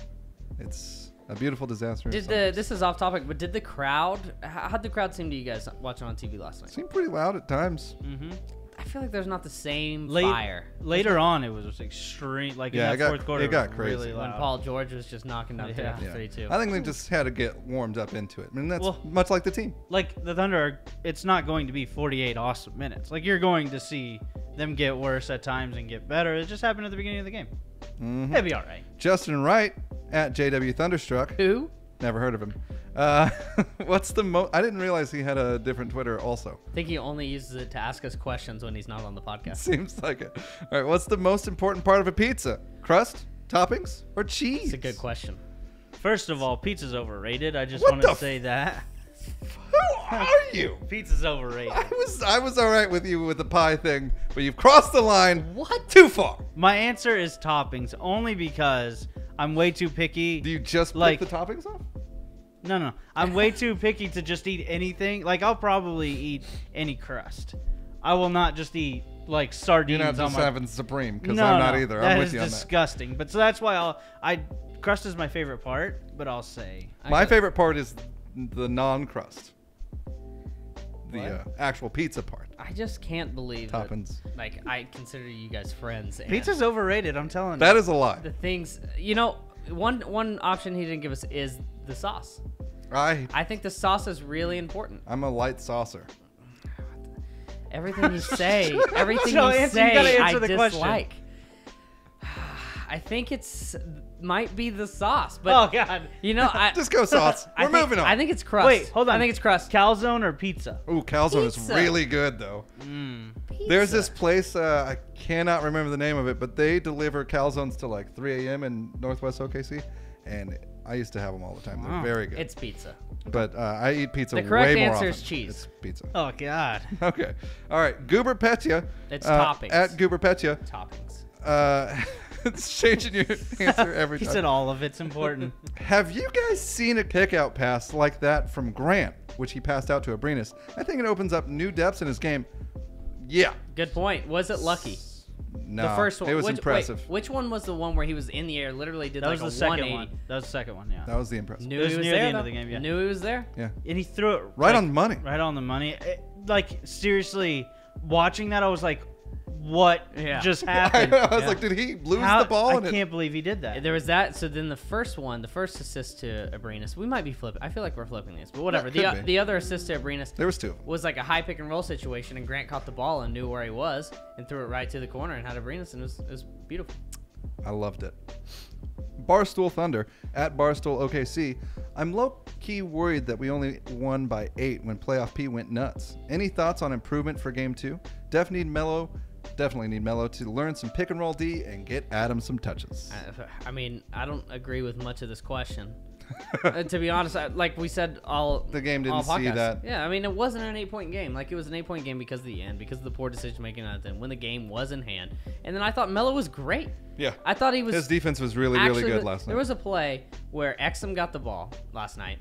It's a beautiful disaster. This is off topic, but did the crowd? How'd the crowd seem to you guys watching on TV last night? Seemed pretty loud at times. Mm-hmm. I feel like there's not the same fire. Later on, it was extreme. Like in that fourth quarter, it got crazy. Really loud. When Paul George was just knocking down 3-2. I think they just had to get warmed up into it. I mean, that's much like the team. Like the Thunder, it's not going to be 48 awesome minutes. Like you're going to see them get worse at times and get better. It just happened at the beginning of the game. Mm-hmm. It'll be all right. Justin Wright at JW Thunderstruck. Who? Never heard of him. What's the most? I didn't realize he had a different Twitter also. I think he only uses it to ask us questions when he's not on the podcast. Seems like it. All right, what's the most important part of a pizza? Crust, toppings, or cheese? It's a good question. First of all, pizza's overrated. I just want to say that. Who are you? Pizza's overrated. I was all right with you with the pie thing, but you've crossed the line. What? Too far. My answer is toppings, only because I'm way too picky. Do you just pick the toppings off? No. I'm way too picky to just eat anything. Like, I'll probably eat any crust. I will not just eat, like, sardines. You're not just having Supreme, because I'm not either. I'm with you on that. That is disgusting. But so that's why crust is my favorite part, but I'll say. My favorite part is the non-crust. The actual pizza part. I just can't believe toppings. That, like, I consider you guys friends. And pizza's overrated, I'm telling you. That is a lie. The things, one option he didn't give us is the sauce. I think the sauce is really important. I'm a light saucer. Everything you say, I gotta answer the dislike. I think might be the sauce. But, oh God! You know, Just go sauce. We're moving on. I think it's crust. Wait, hold on. I think it's crust. Calzone or pizza? Ooh, calzone is Pizza. really good though. Pizza. There's this place, I cannot remember the name of it, but they deliver calzones to like 3 a.m. in Northwest OKC, and I used to have them all the time. They're Wow. very good. It's pizza. But I eat pizza The correct way more answer often. is cheese. It's pizza. Oh God! Okay. All right. Goober Petya. It's toppings. At Goober Petya. Toppings. It's changing your answer every He time. said all of it's important. Have you guys seen a kick-out pass like that from Grant, which he passed out to Abrines? I think it opens up new depths in his game. Yeah. Good point. Was it lucky? No. The first one. It was impressive. Wait, which one was the one where he was in the air, literally did That like was a the 180? second one. That was the second one. Yeah. That was the impressive. Knew It was he was near the there. end of though? the game, yeah. Knew he was there. Yeah. And he threw it Right on money. Right on the money. Like seriously, watching that, I was like, "What just I happened?" know. I was like, did he lose the ball? I can't believe he did that. There was that. So then the first assist to Abrines, we might be flipping. I feel like we're flipping this, but whatever. Yeah, could be. The other assist to Abrines There was two of them. was like a high pick and roll situation, and Grant caught the ball and knew where he was and threw it right to the corner and had Abrines, and it was beautiful. I loved it. Barstool Thunder at Barstool OKC. I'm low-key worried that we only won by 8 when Playoff P went nuts. Any thoughts on improvement for Game 2? Definitely need Melo to learn some pick and roll D and get Adams some touches. I mean, I don't agree with much of this question. To be honest, like we said, The game didn't see that. Yeah, I mean, it wasn't an 8-point game. Like, it was an 8-point game because of the end, because of the poor decision making at the end, when the game was in hand. And then I thought Melo was great. Yeah. I thought he was. His defense was really good last night. There was a play where Exum got the ball last night,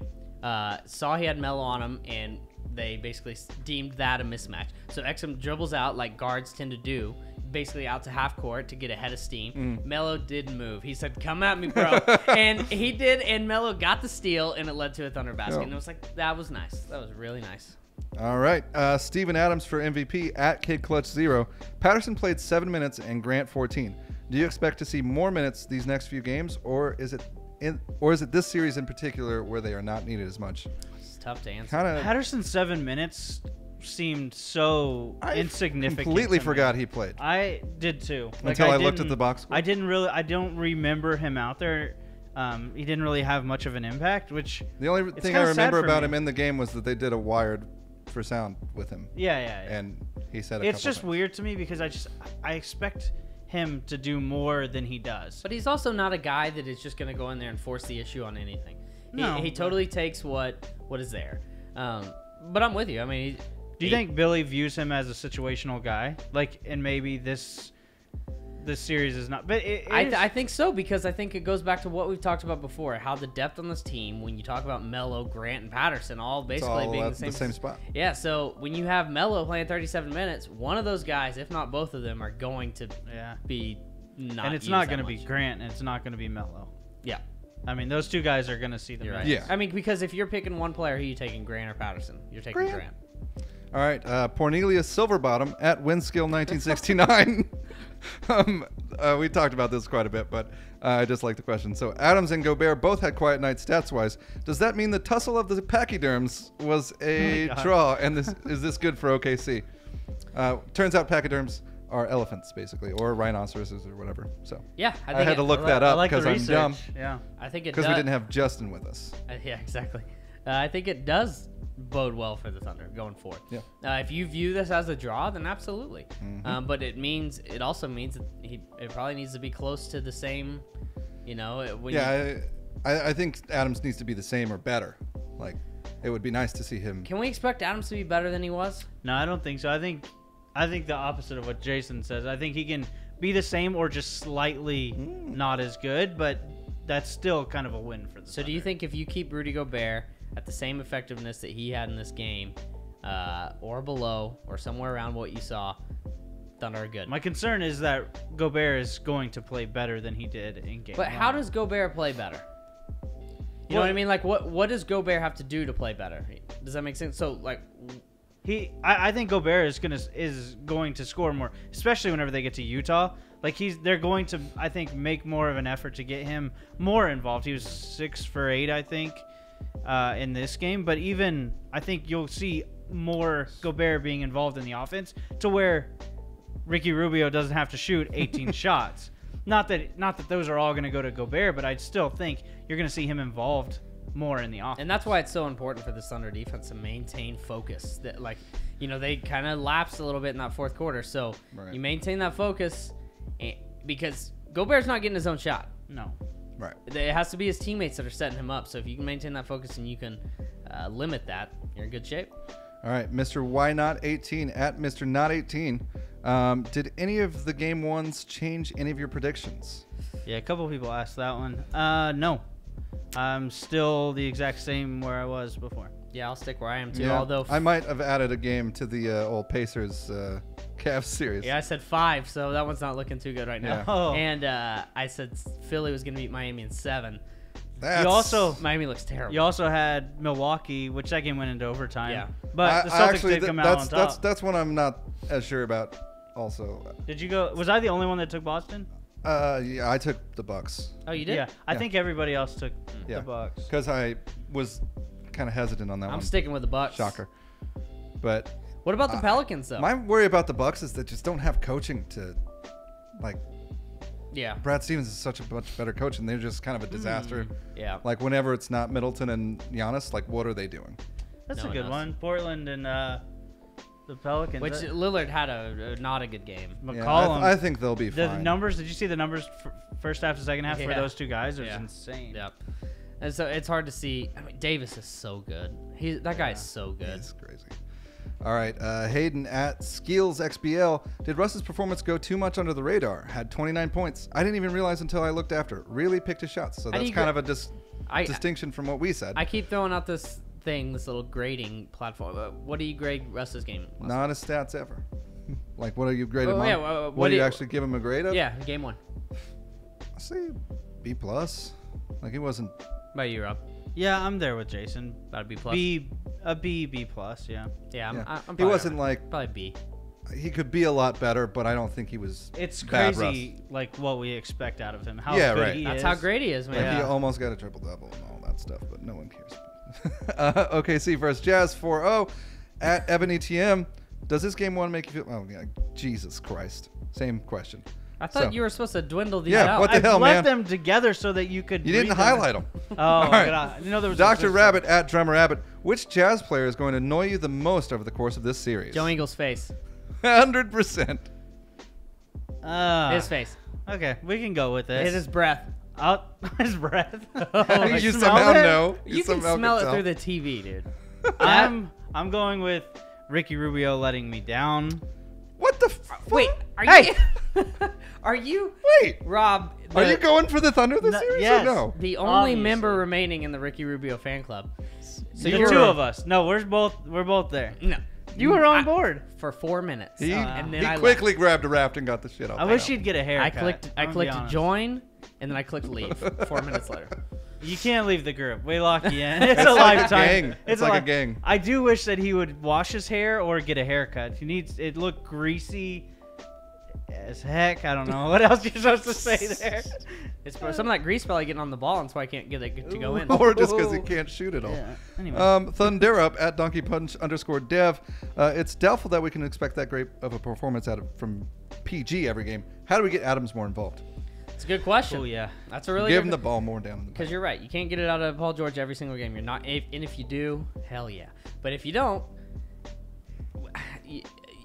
saw he had Melo on him, and they basically deemed that a mismatch. So Exum dribbles out like guards tend to do, basically out to half court to get ahead of steam. Melo didn't move. He said, "Come at me, bro." And he did, and Melo got the steal, and it led to a Thunder basket. Yeah. And it was like, that was nice. That was really nice. All right. Steven Adams for MVP at Kid Clutch 0. Patterson played 7 minutes and Grant 14. Do you expect to see more minutes these next few games, or is it this series in particular where they are not needed as much? It's tough to answer. Patterson's 7 minutes seemed so insignificant. Completely to forgot me. he played. I did too. Until I looked at the box score. I don't remember him out there. He didn't really have much of an impact, which The only thing I remember about him in the game was that they did a wired for sound with him. Yeah. And he said It's just weird to me because I expect him to do more than he does. But he's also not a guy that is just going to go in there and force the issue on anything. He totally takes what is there. But I'm with you. I mean, do you think Billy views him as a situational guy? Like, and maybe this series is not. But I think so, because I think it goes back to what we've talked about before, how the depth on this team, when you talk about Melo, Grant, and Patterson, all basically being at the same spot. Yeah, so when you have Melo playing 37 minutes, one of those guys, if not both of them, are going to be not. And it's not going to be Grant, and it's not going to be Melo. Yeah. I mean, those two guys are going to see the minutes. Yeah. I mean, because if you're picking one player, who are you taking, Grant or Patterson? You're taking Grant. All right, Cornelius Silverbottom at Winskill 1969. We talked about this quite a bit, but I just like the question. So Adams and Gobert both had quiet nights stats-wise. Does that mean the tussle of the pachyderms was a draw? And is this good for OKC? Turns out pachyderms are elephants, basically, or rhinoceroses or whatever. So yeah, I had to look that up because I'm dumb. Yeah, I think it because we didn't have Justin with us. Yeah, exactly. I think it does bode well for the Thunder going forward. Yeah. If you view this as a draw, then absolutely. Mm-hmm. But it also means that it probably needs to be close to the same. I think Adams needs to be the same or better. Like, it would be nice to see him. Can we expect Adams to be better than he was? No, I don't think so. I think the opposite of what Jason says. I think he can be the same or just slightly not as good, but that's still kind of a win for the Thunder. Do you think if you keep Rudy Gobert at the same effectiveness that he had in this game, or below, or somewhere around what you saw, Thunder are good? My concern is that Gobert is going to play better than he did in game But one. how does Gobert play better? You know what I mean? Like, what does Gobert have to do to play better? Does that make sense? So, like, I think Gobert is going to score more, especially whenever they get to Utah. Like, they're going to, I think, make more of an effort to get him more involved. He was 6 for 8, I think, in this game. But even, I think you'll see more Gobert being involved in the offense to where Ricky Rubio doesn't have to shoot 18 shots. Not that those are all going to go to Gobert, but I still think you're going to see him involved more in the offense. And that's why it's so important for the Thunder defense to maintain focus. That they kind of lapsed a little bit in that fourth quarter. So you maintain that focus because Gobert's not getting his own shot. No. Right. It has to be his teammates that are setting him up. So if you can maintain that focus and you can limit that, you're in good shape. All right, Mr. Why Not 18 at Mr. Not 18. Did any of the game ones change any of your predictions? Yeah, a couple of people asked that one. No. I'm still the exact same where I was before. Yeah, I'll stick where I am too. Yeah, Although I might have added a game to the old Pacers Cavs series. Yeah, I said 5, so that one's not looking too good right now. Yeah. Oh. And I said Philly was going to beat Miami in 7. Miami looks terrible. You also had Milwaukee, which that game went into overtime. Yeah. But the Celtics did come out on top. That's one I'm not as sure about. Also, did you go? Was I the only one that took Boston? Yeah, I took the Bucks. Oh, you did? Yeah, I think everybody else took the Bucks. Because I was kind of hesitant on that one. I'm sticking with the Bucks. Shocker. But what about the Pelicans, though? My worry about the Bucks is they just don't have coaching to, Yeah. Brad Stevens is such a much better coach, and they're just kind of a disaster. Yeah. Like, whenever it's not Middleton and Giannis, what are they doing? That's a good one. Portland and the Pelicans. Which Lillard had a not a good game. McCollum. Yeah, I think they'll be the fine. numbers, did you see the numbers first half to second half for those two guys? It was insane. Yep. And so it's hard to see. I mean, Davis is so good. That guy is so good. He's crazy. All right, Hayden at SkeelsXBL. Did Russ's performance go too much under the radar? Had 29 points. I didn't even realize until I looked after. Really picked his shots. So that's kind of a distinction from what we said. I keep throwing out this little grading platform. What do you grade Russ's game? Not his stats ever. What are you graded on? Yeah, what do you actually give him a grade of? Yeah, game 1. I say B+. He wasn't. By you, Rob. Yeah, I'm there with Jason. About a B+. B plus. Yeah. Yeah, I'm he wasn't probably B. He could be a lot better, but I don't think he was. It's bad crazy, what we expect out of him. How Yeah, good right. he That's is. how great he is, man. He almost got a triple double and all that stuff, but no one cares. OKC versus Jazz 4-0 at Ebony TM. Does this game 1 make you feel? Oh yeah, Jesus Christ. Same question. I thought you were supposed to dwindle these out. What the hell, man? I man? left them together so that you could. You didn't highlight them. Oh, right. God. I know there was Dr. Rabbit at Drummer Rabbit. Which Jazz player is going to annoy you the most over the course of this series? Joe Ingles' face. 100%. His face. Okay, we can go with this. His breath. His breath. You somehow know. You can smell it through the TV, dude. I'm going with Ricky Rubio letting me down. What the Wait, Hey! Are you Wait, Rob? are you going for the Thunder this series yes. or no? The only Obviously. member remaining in the Ricky Rubio fan club. So The you're two of us. No, we're both there. No, You were on board. for 4 minutes. He, and then he I quickly grabbed a raft and got the shit off. I wish he'd get a haircut. I I'm gonna be clicked honest. join, and then I clicked leave. 4 minutes later. You can't leave the group. We lock you in. It's a lifetime. Gang. It's like a gang. I do wish that he would wash his hair or get a haircut. He needs it look greasy as heck. I don't know what else you're supposed to say there. It's some of that grease probably getting on the ball, and that's why I can't get it to go in. Or just because he can't shoot it all. Yeah. Anyway. Thunder up at Donkey Punch _dev. It's doubtful that we can expect that great of a performance from PG every game. How do we get Adams more involved? It's a good question. Oh yeah. That's a really Give good him the ball more down in the Because you're right. You can't get it out of Paul George every single game. You're not. And if you do, hell yeah. But if you don't,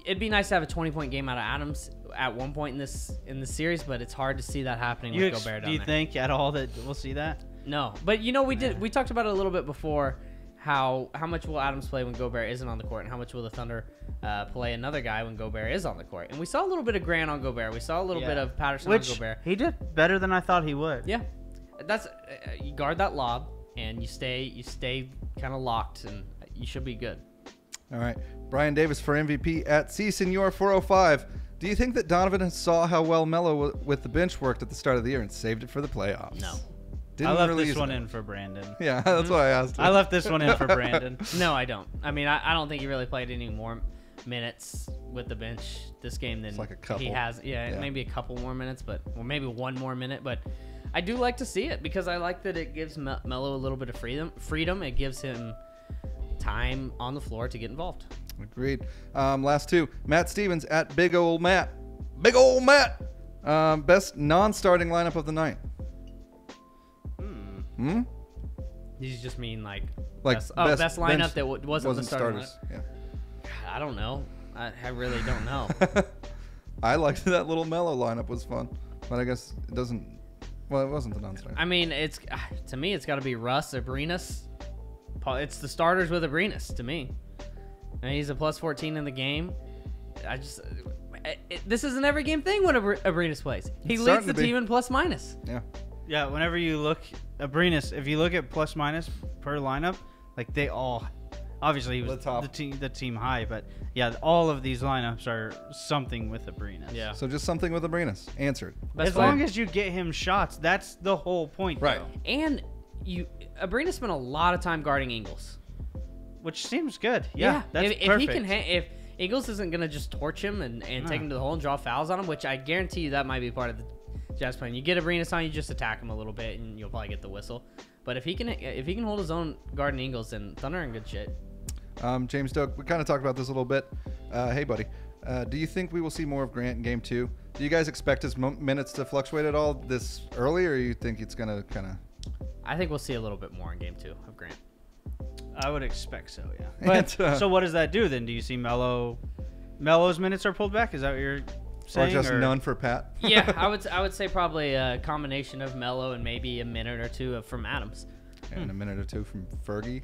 it'd be nice to have a 20-point game out of Adams at one point in this series. But it's hard to see that happening with Gobert down Do you there. think at all that we'll see that? No. But we talked about it a little bit before. How much will Adams play when Gobert isn't on the court, and how much will the Thunder play another guy when Gobert is on the court? And we saw a little bit of Grant on Gobert. We saw a little bit of Patterson on Gobert. He did better than I thought he would. Yeah, that's you guard that lob and you stay kind of locked, and you should be good. All right. Brian Davis for MVP at CSenior405. Do you think that Donovan saw how well Melo with the bench worked at the start of the year and saved it for the playoffs? No. Didn't I left really this use one it. in for Brandon. Yeah, that's what I asked. I left this one in for Brandon. No, I don't. I mean, I don't think he really played any more minutes with the bench this game than like a couple. he has. Yeah, maybe a couple more minutes, or maybe one more minute. But I do like to see it because I like that it gives Melo a little bit of freedom. It gives him time on the floor to get involved. Agreed. Last two. Matt Stevens at Big Ol' Matt. Big Ol' Matt. Best non-starting lineup of the night. Did you just mean like best lineup bench that wasn't the starting starters? lineup? Yeah. I don't know. I really don't know. I liked that little Melo lineup was fun, but I guess it doesn't. Well, it wasn't the non-starter. I mean, to me, it's got to be Russ, Abrines. It's the starters with Abrines to me. And he's a plus 14 in the game. This is an every game thing when Abrines plays. He leads the team in plus minus. Yeah. Yeah, whenever you look Abrines, if you look at plus minus per lineup, like they all, obviously he was the team high, but yeah, all of these lineups are something with Abrines. Yeah. So just something with Abrines. Answered. As long as you get him shots, that's the whole point. Right. Though. And Abrines spent a lot of time guarding Ingles, which seems good. Yeah, that's if perfect. he can, if Ingles isn't gonna just torch him and take him to the hole and draw fouls on him, which I guarantee you that might be part of the Jazz plan. You get Abrines on, you just attack him a little bit, and you'll probably get the whistle. But if he can hold his own guarding Ingles, then Thunder are in good shit. James Doak, we kind of talked about this a little bit. Hey, buddy, do you think we will see more of Grant in Game 2? Do you guys expect his minutes to fluctuate at all this early, or you think it's gonna kind of? I think we'll see a little bit more in Game 2 of Grant. I would expect so, yeah. But so what does that do then? Do you see Melo's minutes are pulled back? Is that what you're saying? Or just none for Pat? Yeah, I would say probably a combination of Melo and maybe a minute or two from Adams. And a minute or two from Fergie.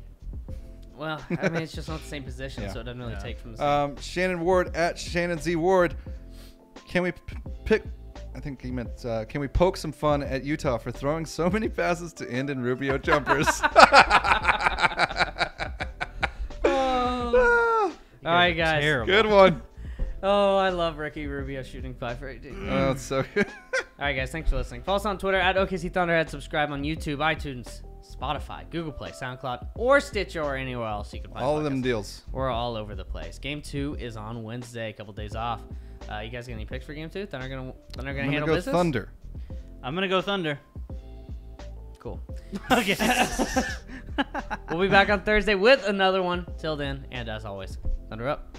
Well, I mean, it's just not the same position, so it doesn't really take from the same. Shannon Ward at Shannon Z Ward. Can we pick? I think he meant, can we poke some fun at Utah for throwing so many passes to Ind and Rubio jumpers? All right, guys. Terrible. Good one. Oh, I love Ricky Rubio shooting 5 for 18. Oh, it's so good. All right, guys. Thanks for listening. Follow us on Twitter at OKC Thunderhead. Subscribe on YouTube, iTunes, Spotify, Google Play, SoundCloud, or Stitcher, or anywhere else you can find All of podcasts. them deals. We're all over the place. Game 2 is on Wednesday. A couple days off. You guys got any picks for Game 2? Thunder gonna handle go business? Thunder. I'm going to go Thunder. Cool. Okay. We'll be back on Thursday with another one. Till then, and as always, Thunder up.